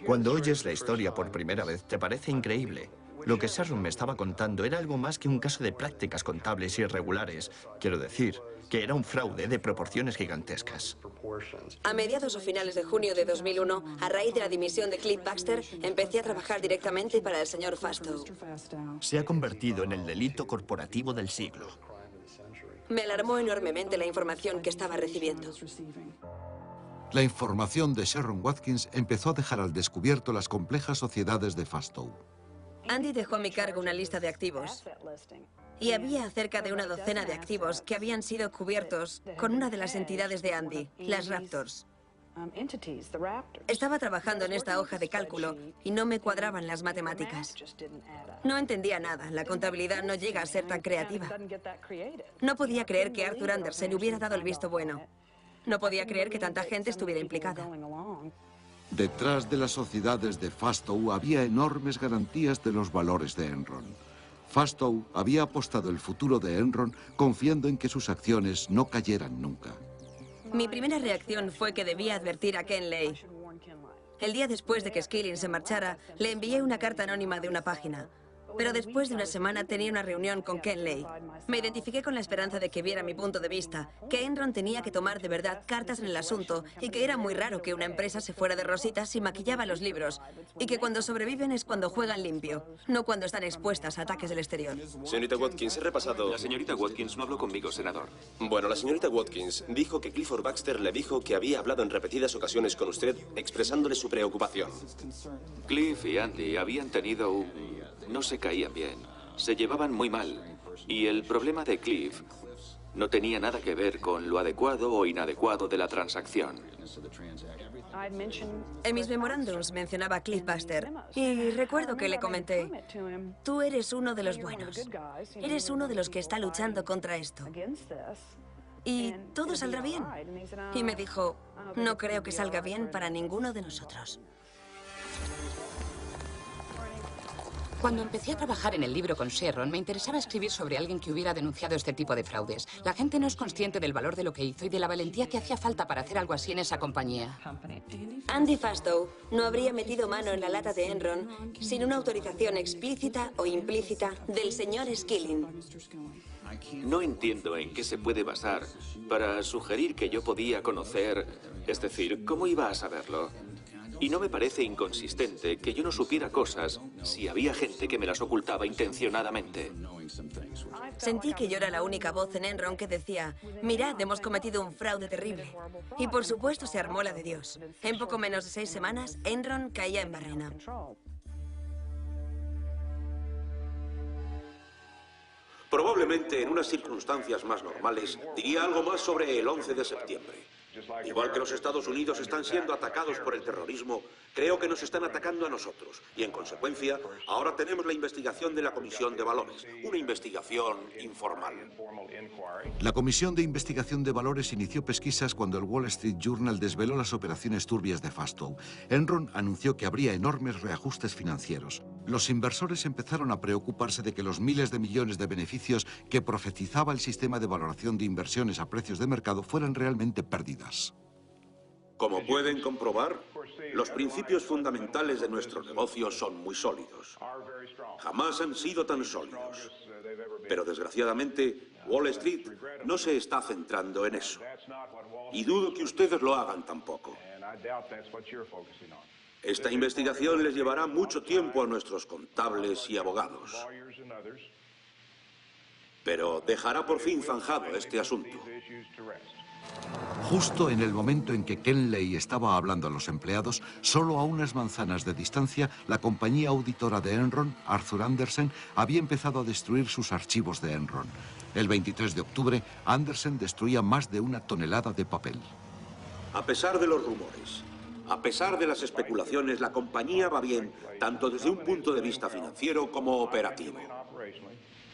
Cuando oyes la historia por primera vez, te parece increíble. Lo que Sharon me estaba contando era algo más que un caso de prácticas contables irregulares. Quiero decir, que era un fraude de proporciones gigantescas. A mediados o finales de junio de 2001, a raíz de la dimisión de Cliff Baxter, empecé a trabajar directamente para el señor Fastow. Se ha convertido en el delito corporativo del siglo. Me alarmó enormemente la información que estaba recibiendo. La información de Sharon Watkins empezó a dejar al descubierto las complejas sociedades de Fastow. Andy dejó a mi cargo una lista de activos. Y había cerca de una docena de activos que habían sido cubiertos con una de las entidades de Andy, las Raptors. Estaba trabajando en esta hoja de cálculo y no me cuadraban las matemáticas. No entendía nada, la contabilidad no llega a ser tan creativa. No podía creer que Arthur Andersen hubiera dado el visto bueno. No podía creer que tanta gente estuviera implicada. Detrás de las sociedades de Fastow había enormes garantías de los valores de Enron. Fastow había apostado el futuro de Enron confiando en que sus acciones no cayeran nunca. Mi primera reacción fue que debía advertir a Ken Lay. El día después de que Skilling se marchara, le envié una carta anónima de una página. Pero después de una semana tenía una reunión con Ken Lay. Me identifiqué con la esperanza de que viera mi punto de vista, que Enron tenía que tomar de verdad cartas en el asunto y que era muy raro que una empresa se fuera de rositas si maquillaba los libros y que cuando sobreviven es cuando juegan limpio, no cuando están expuestas a ataques del exterior. Señorita Watkins, he repasado... La señorita Watkins no habló conmigo, senador. Bueno, la señorita Watkins dijo que Clifford Baxter le dijo que había hablado en repetidas ocasiones con usted expresándole su preocupación. Cliff y Andy habían tenido un... No se caían bien, se llevaban muy mal. Y el problema de Cliff no tenía nada que ver con lo adecuado o inadecuado de la transacción. En mis memorándums mencionaba a Cliff Baxter y recuerdo que le comenté: tú eres uno de los buenos, eres uno de los que está luchando contra esto. Y todo saldrá bien. Y me dijo: no creo que salga bien para ninguno de nosotros. Cuando empecé a trabajar en el libro con Sharon, me interesaba escribir sobre alguien que hubiera denunciado este tipo de fraudes. La gente no es consciente del valor de lo que hizo y de la valentía que hacía falta para hacer algo así en esa compañía. Andy Fastow no habría metido mano en la lata de Enron sin una autorización explícita o implícita del señor Skilling. No entiendo en qué se puede basar para sugerir que yo podía conocer... Es decir, ¿cómo iba a saberlo? Y no me parece inconsistente que yo no supiera cosas si había gente que me las ocultaba intencionadamente. Sentí que yo era la única voz en Enron que decía: mirad, hemos cometido un fraude terrible. Y por supuesto se armó la de Dios. En poco menos de 6 semanas, Enron caía en barrena. Probablemente en unas circunstancias más normales diría algo más sobre el 11 de septiembre. Igual que los Estados Unidos están siendo atacados por el terrorismo, creo que nos están atacando a nosotros. Y en consecuencia, ahora tenemos la investigación de la Comisión de Valores. Una investigación informal. La Comisión de Investigación de Valores inició pesquisas cuando el Wall Street Journal desveló las operaciones turbias de Fastow. Enron anunció que habría enormes reajustes financieros. Los inversores empezaron a preocuparse de que los miles de millones de beneficios que profetizaba el sistema de valoración de inversiones a precios de mercado fueran realmente perdidos. Como pueden comprobar, los principios fundamentales de nuestro negocio son muy sólidos. Jamás han sido tan sólidos. Pero desgraciadamente, Wall Street no se está centrando en eso. Y dudo que ustedes lo hagan tampoco. Esta investigación les llevará mucho tiempo a nuestros contables y abogados. Pero dejará por fin zanjado este asunto. Justo en el momento en que Ken Lay estaba hablando a los empleados, solo a unas manzanas de distancia, la compañía auditora de Enron, Arthur Andersen, había empezado a destruir sus archivos de Enron. El 23 de octubre, Andersen destruía más de 1 tonelada de papel. A pesar de los rumores, a pesar de las especulaciones, la compañía va bien, tanto desde un punto de vista financiero como operativo.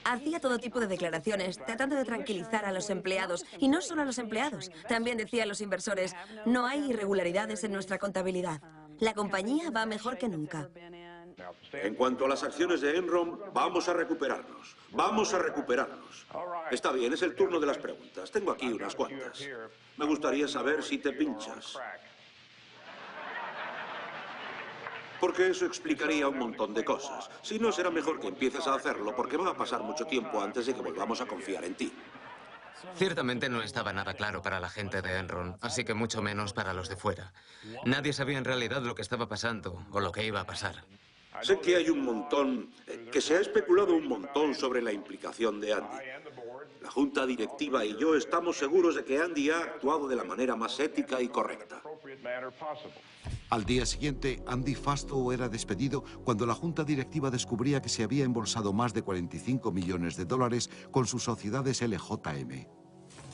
Hacía todo tipo de declaraciones, tratando de tranquilizar a los empleados. Y no solo a los empleados. También decía a los inversores, no hay irregularidades en nuestra contabilidad. La compañía va mejor que nunca. En cuanto a las acciones de Enron, vamos a recuperarnos. Vamos a recuperarnos. Está bien, es el turno de las preguntas. Tengo aquí unas cuantas. Me gustaría saber si te pinchas. Porque eso explicaría un montón de cosas. Si no, será mejor que empieces a hacerlo, porque va a pasar mucho tiempo antes de que volvamos a confiar en ti. Ciertamente no estaba nada claro para la gente de Enron, así que mucho menos para los de fuera. Nadie sabía en realidad lo que estaba pasando o lo que iba a pasar. Sé que hay un montón, que se ha especulado un montón sobre la implicación de Andy. La junta directiva y yo estamos seguros de que Andy ha actuado de la manera más ética y correcta. Al día siguiente, Andy Fastow era despedido cuando la junta directiva descubría que se había embolsado más de 45 millones de dólares con sus sociedades LJM.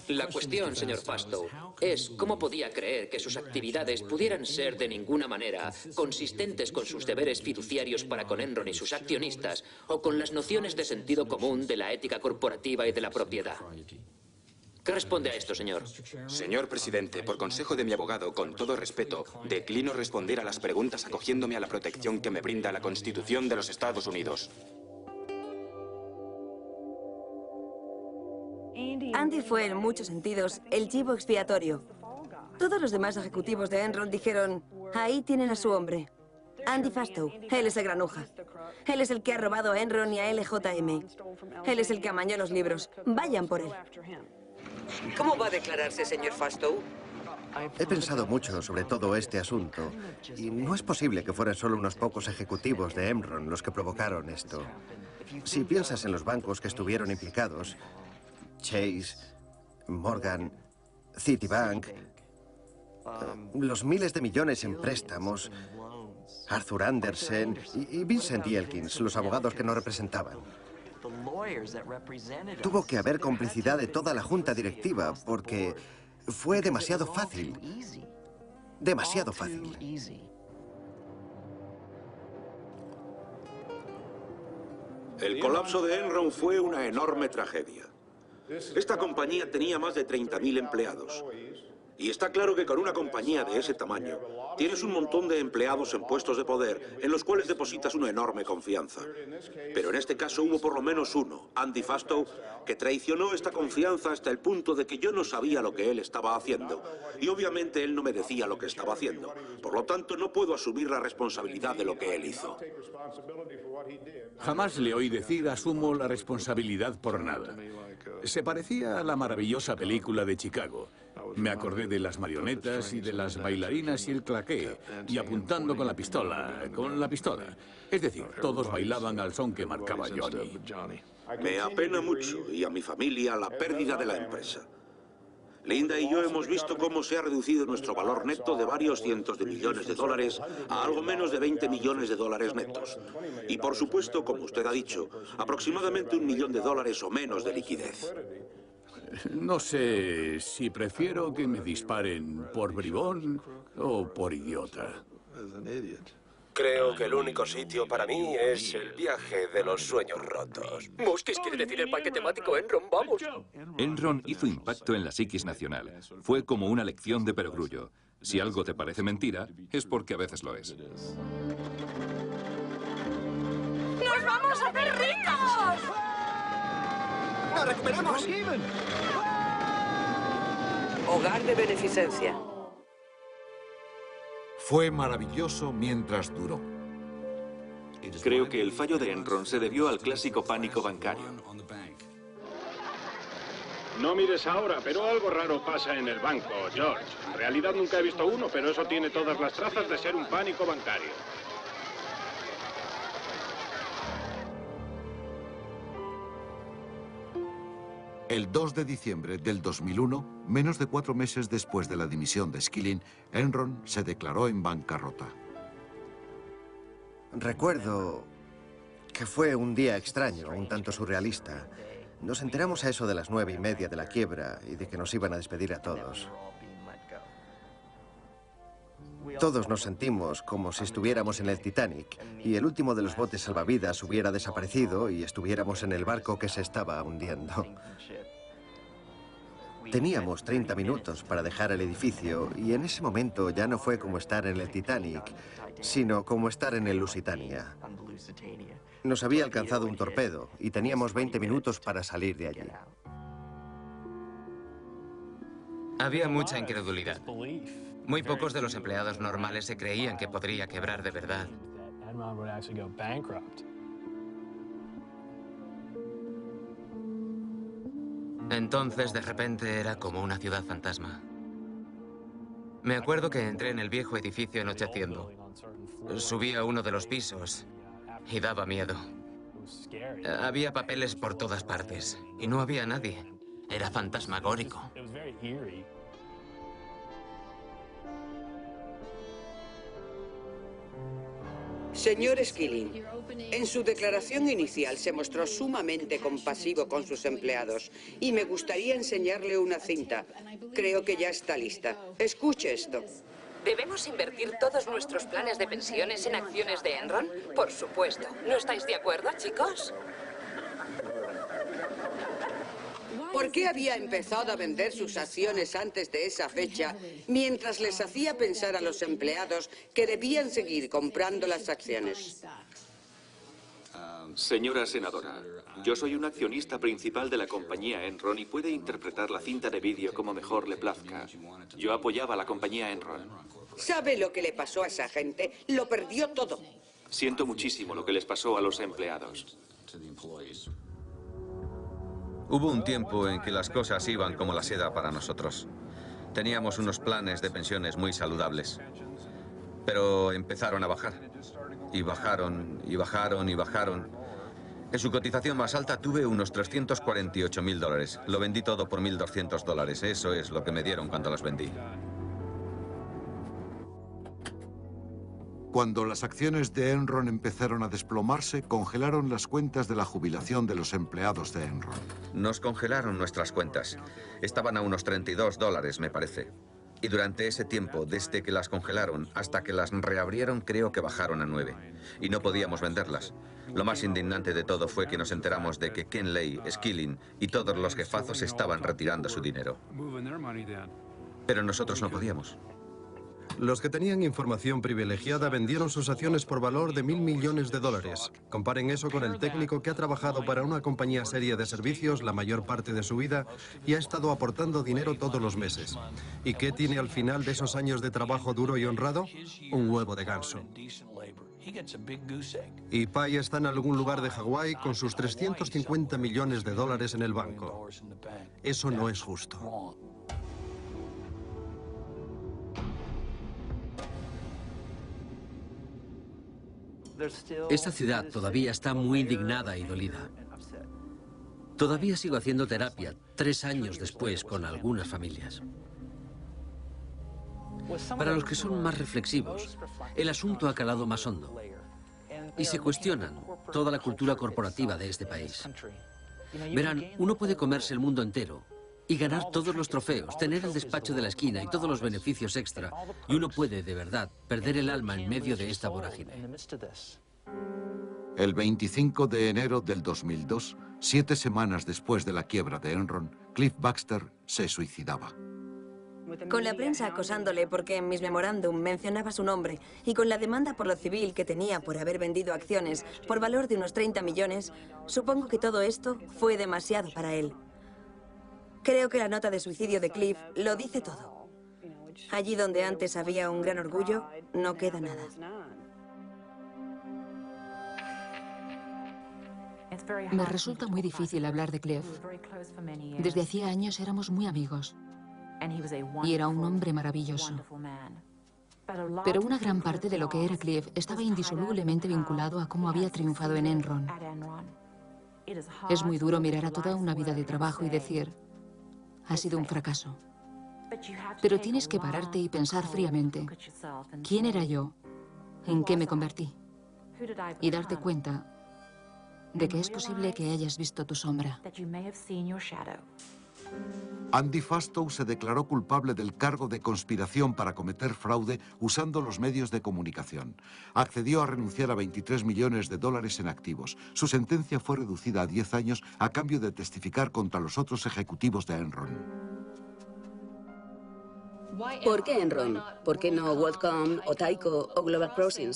La cuestión, señor Fastow, es cómo podía creer que sus actividades pudieran ser de ninguna manera consistentes con sus deberes fiduciarios para con Enron y sus accionistas o con las nociones de sentido común de la ética corporativa y de la propiedad. ¿Qué responde a esto, señor? Señor presidente, por consejo de mi abogado, con todo respeto, declino responder a las preguntas acogiéndome a la protección que me brinda la Constitución de los Estados Unidos. Andy fue, en muchos sentidos, el chivo expiatorio. Todos los demás ejecutivos de Enron dijeron, ahí tienen a su hombre. Andy Fastow, él es el granuja. Él es el que ha robado a Enron y a LJM. Él es el que amañó los libros. Vayan por él. ¿Cómo va a declararse, señor Fastow? He pensado mucho sobre todo este asunto y no es posible que fueran solo unos pocos ejecutivos de Enron los que provocaron esto. Si piensas en los bancos que estuvieron implicados, Chase, Morgan, Citibank, los miles de millones en préstamos, Arthur Andersen y Vincent y Elkins, los abogados que nos representaban. Tuvo que haber complicidad de toda la junta directiva porque fue demasiado fácil. Demasiado fácil. El colapso de Enron fue una enorme tragedia. Esta compañía tenía más de 30.000 empleados. Y está claro que con una compañía de ese tamaño, tienes un montón de empleados en puestos de poder en los cuales depositas una enorme confianza. Pero en este caso hubo por lo menos uno, Andy Fastow, que traicionó esta confianza hasta el punto de que yo no sabía lo que él estaba haciendo. Y obviamente él no me decía lo que estaba haciendo. Por lo tanto, no puedo asumir la responsabilidad de lo que él hizo. Jamás le oí decir asumo la responsabilidad por nada. Se parecía a la maravillosa película de Chicago. Me acordé de las marionetas y de las bailarinas y el claqué, y apuntando con la pistola. Es decir, todos bailaban al son que marcaba Johnny. Me apena mucho, y a mi familia, la pérdida de la empresa. Linda y yo hemos visto cómo se ha reducido nuestro valor neto de varios cientos de millones de dólares a algo menos de 20 millones de dólares netos. Y por supuesto, como usted ha dicho, aproximadamente $1 millón o menos de liquidez. No sé si prefiero que me disparen por bribón o por idiota. Creo que el único sitio para mí es el viaje de los sueños rotos. Muskis quiere decir el parque temático Enron, vamos. Enron hizo impacto en la psiquis nacional. Fue como una lección de perogrullo. Si algo te parece mentira, es porque a veces lo es. ¡Nos vamos a hacer ricos! ¡Nos recuperamos! Hogar de beneficencia. Fue maravilloso mientras duró. Creo que el fallo de Enron se debió al clásico pánico bancario. No mires ahora, pero algo raro pasa en el banco, George. En realidad nunca he visto uno, pero eso tiene todas las trazas de ser un pánico bancario. El 2 de diciembre del 2001, menos de 4 meses después de la dimisión de Skilling, Enron se declaró en bancarrota. Recuerdo que fue un día extraño, un tanto surrealista. Nos enteramos a eso de las 9:30 de la quiebra y de que nos iban a despedir a todos. Todos nos sentimos como si estuviéramos en el Titanic y el último de los botes salvavidas hubiera desaparecido y estuviéramos en el barco que se estaba hundiendo. Teníamos 30 minutos para dejar el edificio y en ese momento ya no fue como estar en el Titanic, sino como estar en el Lusitania. Nos había alcanzado un torpedo y teníamos 20 minutos para salir de allí. Había mucha incredulidad. Muy pocos de los empleados normales se creían que podría quebrar de verdad. Entonces, de repente, era como una ciudad fantasma. Me acuerdo que entré en el viejo edificio anocheciendo. Subí a uno de los pisos y daba miedo. Había papeles por todas partes y no había nadie. Era fantasmagórico. Señor Skilling, en su declaración inicial se mostró sumamente compasivo con sus empleados y me gustaría enseñarle una cinta. Creo que ya está lista. Escuche esto. ¿Debemos invertir todos nuestros planes de pensiones en acciones de Enron? Por supuesto. ¿No estáis de acuerdo, chicos? ¿Por qué había empezado a vender sus acciones antes de esa fecha, mientras les hacía pensar a los empleados que debían seguir comprando las acciones? Señora senadora, yo soy un accionista principal de la compañía Enron y puede interpretar la cinta de vídeo como mejor le plazca. Yo apoyaba a la compañía Enron. ¿Sabe lo que le pasó a esa gente? Lo perdió todo. Siento muchísimo lo que les pasó a los empleados. Hubo un tiempo en que las cosas iban como la seda para nosotros. Teníamos unos planes de pensiones muy saludables. Pero empezaron a bajar. Y bajaron, y bajaron, y bajaron. En su cotización más alta tuve unos $348.000. Lo vendí todo por $1.200. Eso es lo que me dieron cuando las vendí. Cuando las acciones de Enron empezaron a desplomarse, congelaron las cuentas de la jubilación de los empleados de Enron. Nos congelaron nuestras cuentas. Estaban a unos $32, me parece. Y durante ese tiempo, desde que las congelaron hasta que las reabrieron, creo que bajaron a 9. Y no podíamos venderlas. Lo más indignante de todo fue que nos enteramos de que Ken Lay, Skilling y todos los jefazos estaban retirando su dinero. Pero nosotros no podíamos. Los que tenían información privilegiada vendieron sus acciones por valor de $1.000 millones. Comparen eso con el técnico que ha trabajado para una compañía seria de servicios la mayor parte de su vida y ha estado aportando dinero todos los meses. ¿Y qué tiene al final de esos años de trabajo duro y honrado? Un huevo de ganso. Y Pai está en algún lugar de Hawái con sus $350 millones en el banco. Eso no es justo. Esta ciudad todavía está muy indignada y dolida. Todavía sigo haciendo terapia 3 años después con algunas familias. Para los que son más reflexivos, el asunto ha calado más hondo y se cuestionan toda la cultura corporativa de este país. Verán, uno puede comerse el mundo entero y ganar todos los trofeos, tener el despacho de la esquina y todos los beneficios extra, y uno puede, de verdad, perder el alma en medio de esta vorágine. El 25 de enero del 2002, 7 semanas después de la quiebra de Enron, Cliff Baxter se suicidaba. Con la prensa acosándole porque en mis memorándum mencionaba su nombre y con la demanda por lo civil que tenía por haber vendido acciones por valor de unos 30 millones, supongo que todo esto fue demasiado para él. Creo que la nota de suicidio de Cliff lo dice todo. Allí donde antes había un gran orgullo, no queda nada. Me resulta muy difícil hablar de Cliff. Desde hacía años éramos muy amigos. Y era un hombre maravilloso. Pero una gran parte de lo que era Cliff estaba indisolublemente vinculado a cómo había triunfado en Enron. Es muy duro mirar a toda una vida de trabajo y decir, ha sido un fracaso. Pero tienes que pararte y pensar fríamente, ¿quién era yo? ¿En qué me convertí? Y darte cuenta de que es posible que hayas visto tu sombra. Andy Fastow se declaró culpable del cargo de conspiración para cometer fraude usando los medios de comunicación. Accedió a renunciar a 23 millones de dólares en activos. Su sentencia fue reducida a 10 años a cambio de testificar contra los otros ejecutivos de Enron. ¿Por qué Enron? ¿Por qué no WorldCom o Tyco o Global Crossing?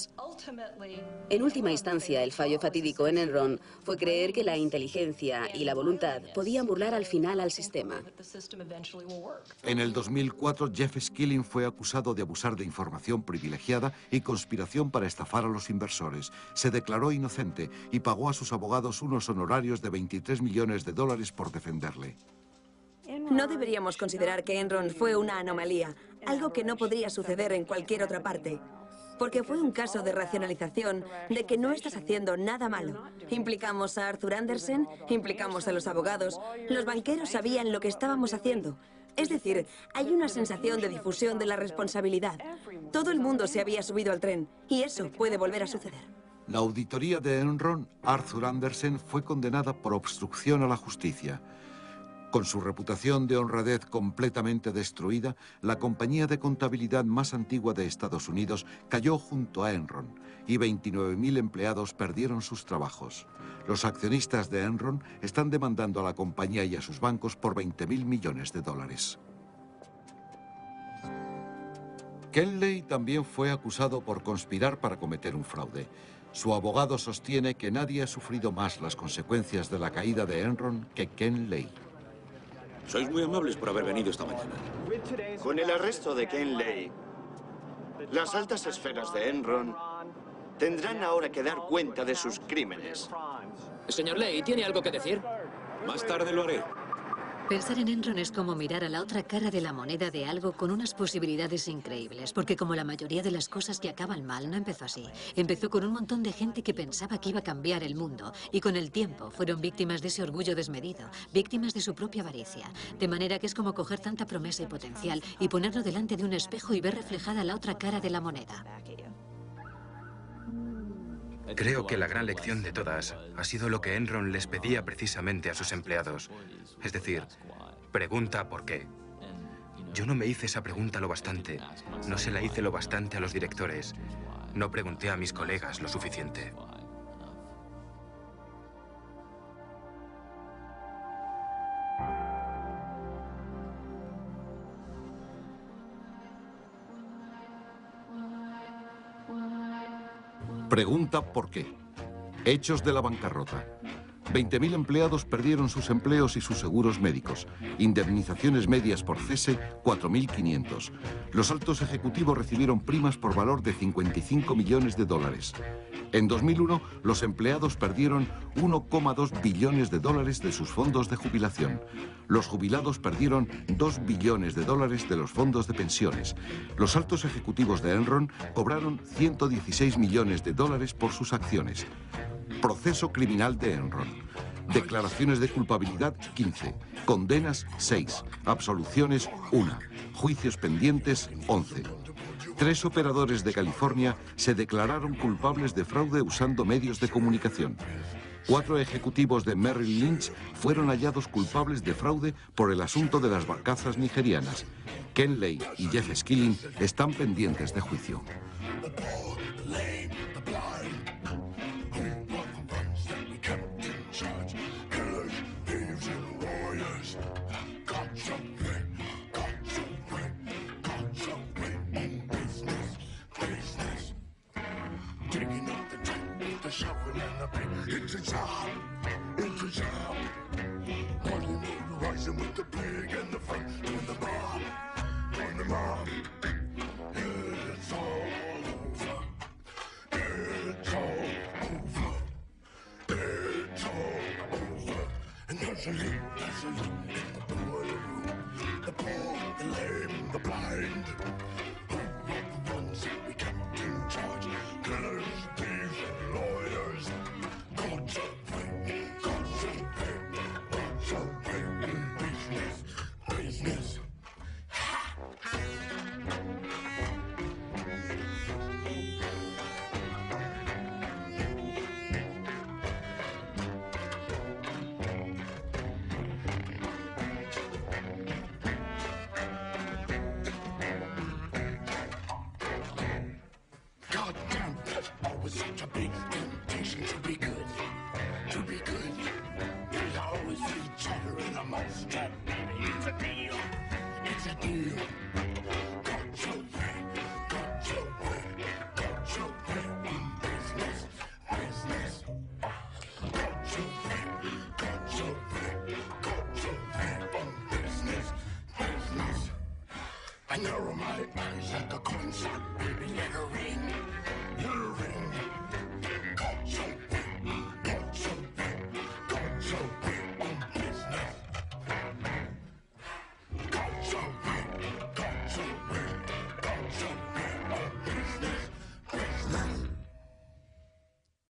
En última instancia, el fallo fatídico en Enron fue creer que la inteligencia y la voluntad podían burlar al final al sistema. En el 2004, Jeff Skilling fue acusado de abusar de información privilegiada y conspiración para estafar a los inversores. Se declaró inocente y pagó a sus abogados unos honorarios de 23 millones de dólares por defenderle. No deberíamos considerar que Enron fue una anomalía, algo que no podría suceder en cualquier otra parte. Porque fue un caso de racionalización de que no estás haciendo nada malo. Implicamos a Arthur Andersen, implicamos a los abogados, los banqueros sabían lo que estábamos haciendo. Es decir, hay una sensación de difusión de la responsabilidad. Todo el mundo se había subido al tren, y eso puede volver a suceder. La auditoría de Enron, Arthur Andersen, fue condenada por obstrucción a la justicia. Con su reputación de honradez completamente destruida, la compañía de contabilidad más antigua de Estados Unidos cayó junto a Enron y 29.000 empleados perdieron sus trabajos. Los accionistas de Enron están demandando a la compañía y a sus bancos por 20.000 millones de dólares. Ken Lay también fue acusado por conspirar para cometer un fraude. Su abogado sostiene que nadie ha sufrido más las consecuencias de la caída de Enron que Ken Lay. Sois muy amables por haber venido esta mañana. Con el arresto de Ken Lay, las altas esferas de Enron tendrán ahora que dar cuenta de sus crímenes. Señor Lay, ¿tiene algo que decir? Más tarde lo haré. Pensar en Enron es como mirar a la otra cara de la moneda de algo con unas posibilidades increíbles, porque como la mayoría de las cosas que acaban mal, no empezó así. Empezó con un montón de gente que pensaba que iba a cambiar el mundo, y con el tiempo fueron víctimas de ese orgullo desmedido, víctimas de su propia avaricia. De manera que es como coger tanta promesa y potencial y ponerlo delante de un espejo y ver reflejada la otra cara de la moneda. Creo que la gran lección de todas ha sido lo que Enron les pedía precisamente a sus empleados. Es decir, pregunta por qué. Yo no me hice esa pregunta lo bastante. No se la hice lo bastante a los directores. No pregunté a mis colegas lo suficiente. Pregunta por qué. Hechos de la bancarrota. 20.000 empleados perdieron sus empleos y sus seguros médicos. Indemnizaciones medias por cese, 4.500. Los altos ejecutivos recibieron primas por valor de 55 millones de dólares. En 2001, los empleados perdieron 1,2 billones de dólares de sus fondos de jubilación. Los jubilados perdieron 2 billones de dólares de los fondos de pensiones. Los altos ejecutivos de Enron cobraron 116 millones de dólares por sus acciones. Proceso criminal de Enron. Declaraciones de culpabilidad, 15. Condenas, 6. Absoluciones, 1. Juicios pendientes, 11. 3 operadores de California se declararon culpables de fraude usando medios de comunicación. 4 ejecutivos de Merrill Lynch fueron hallados culpables de fraude por el asunto de las barcazas nigerianas. Ken Lay y Jeff Skilling están pendientes de juicio. good. To be good. There's always free chatter in a mousetrap, baby. It's a deal. It's a deal. Got your way. Got your way. Got your way. Business. Business. Got your way. Got your way. Got your way. Business. Business. I narrow my eyes at the concert, baby. Let her ring. Let her ring. Got your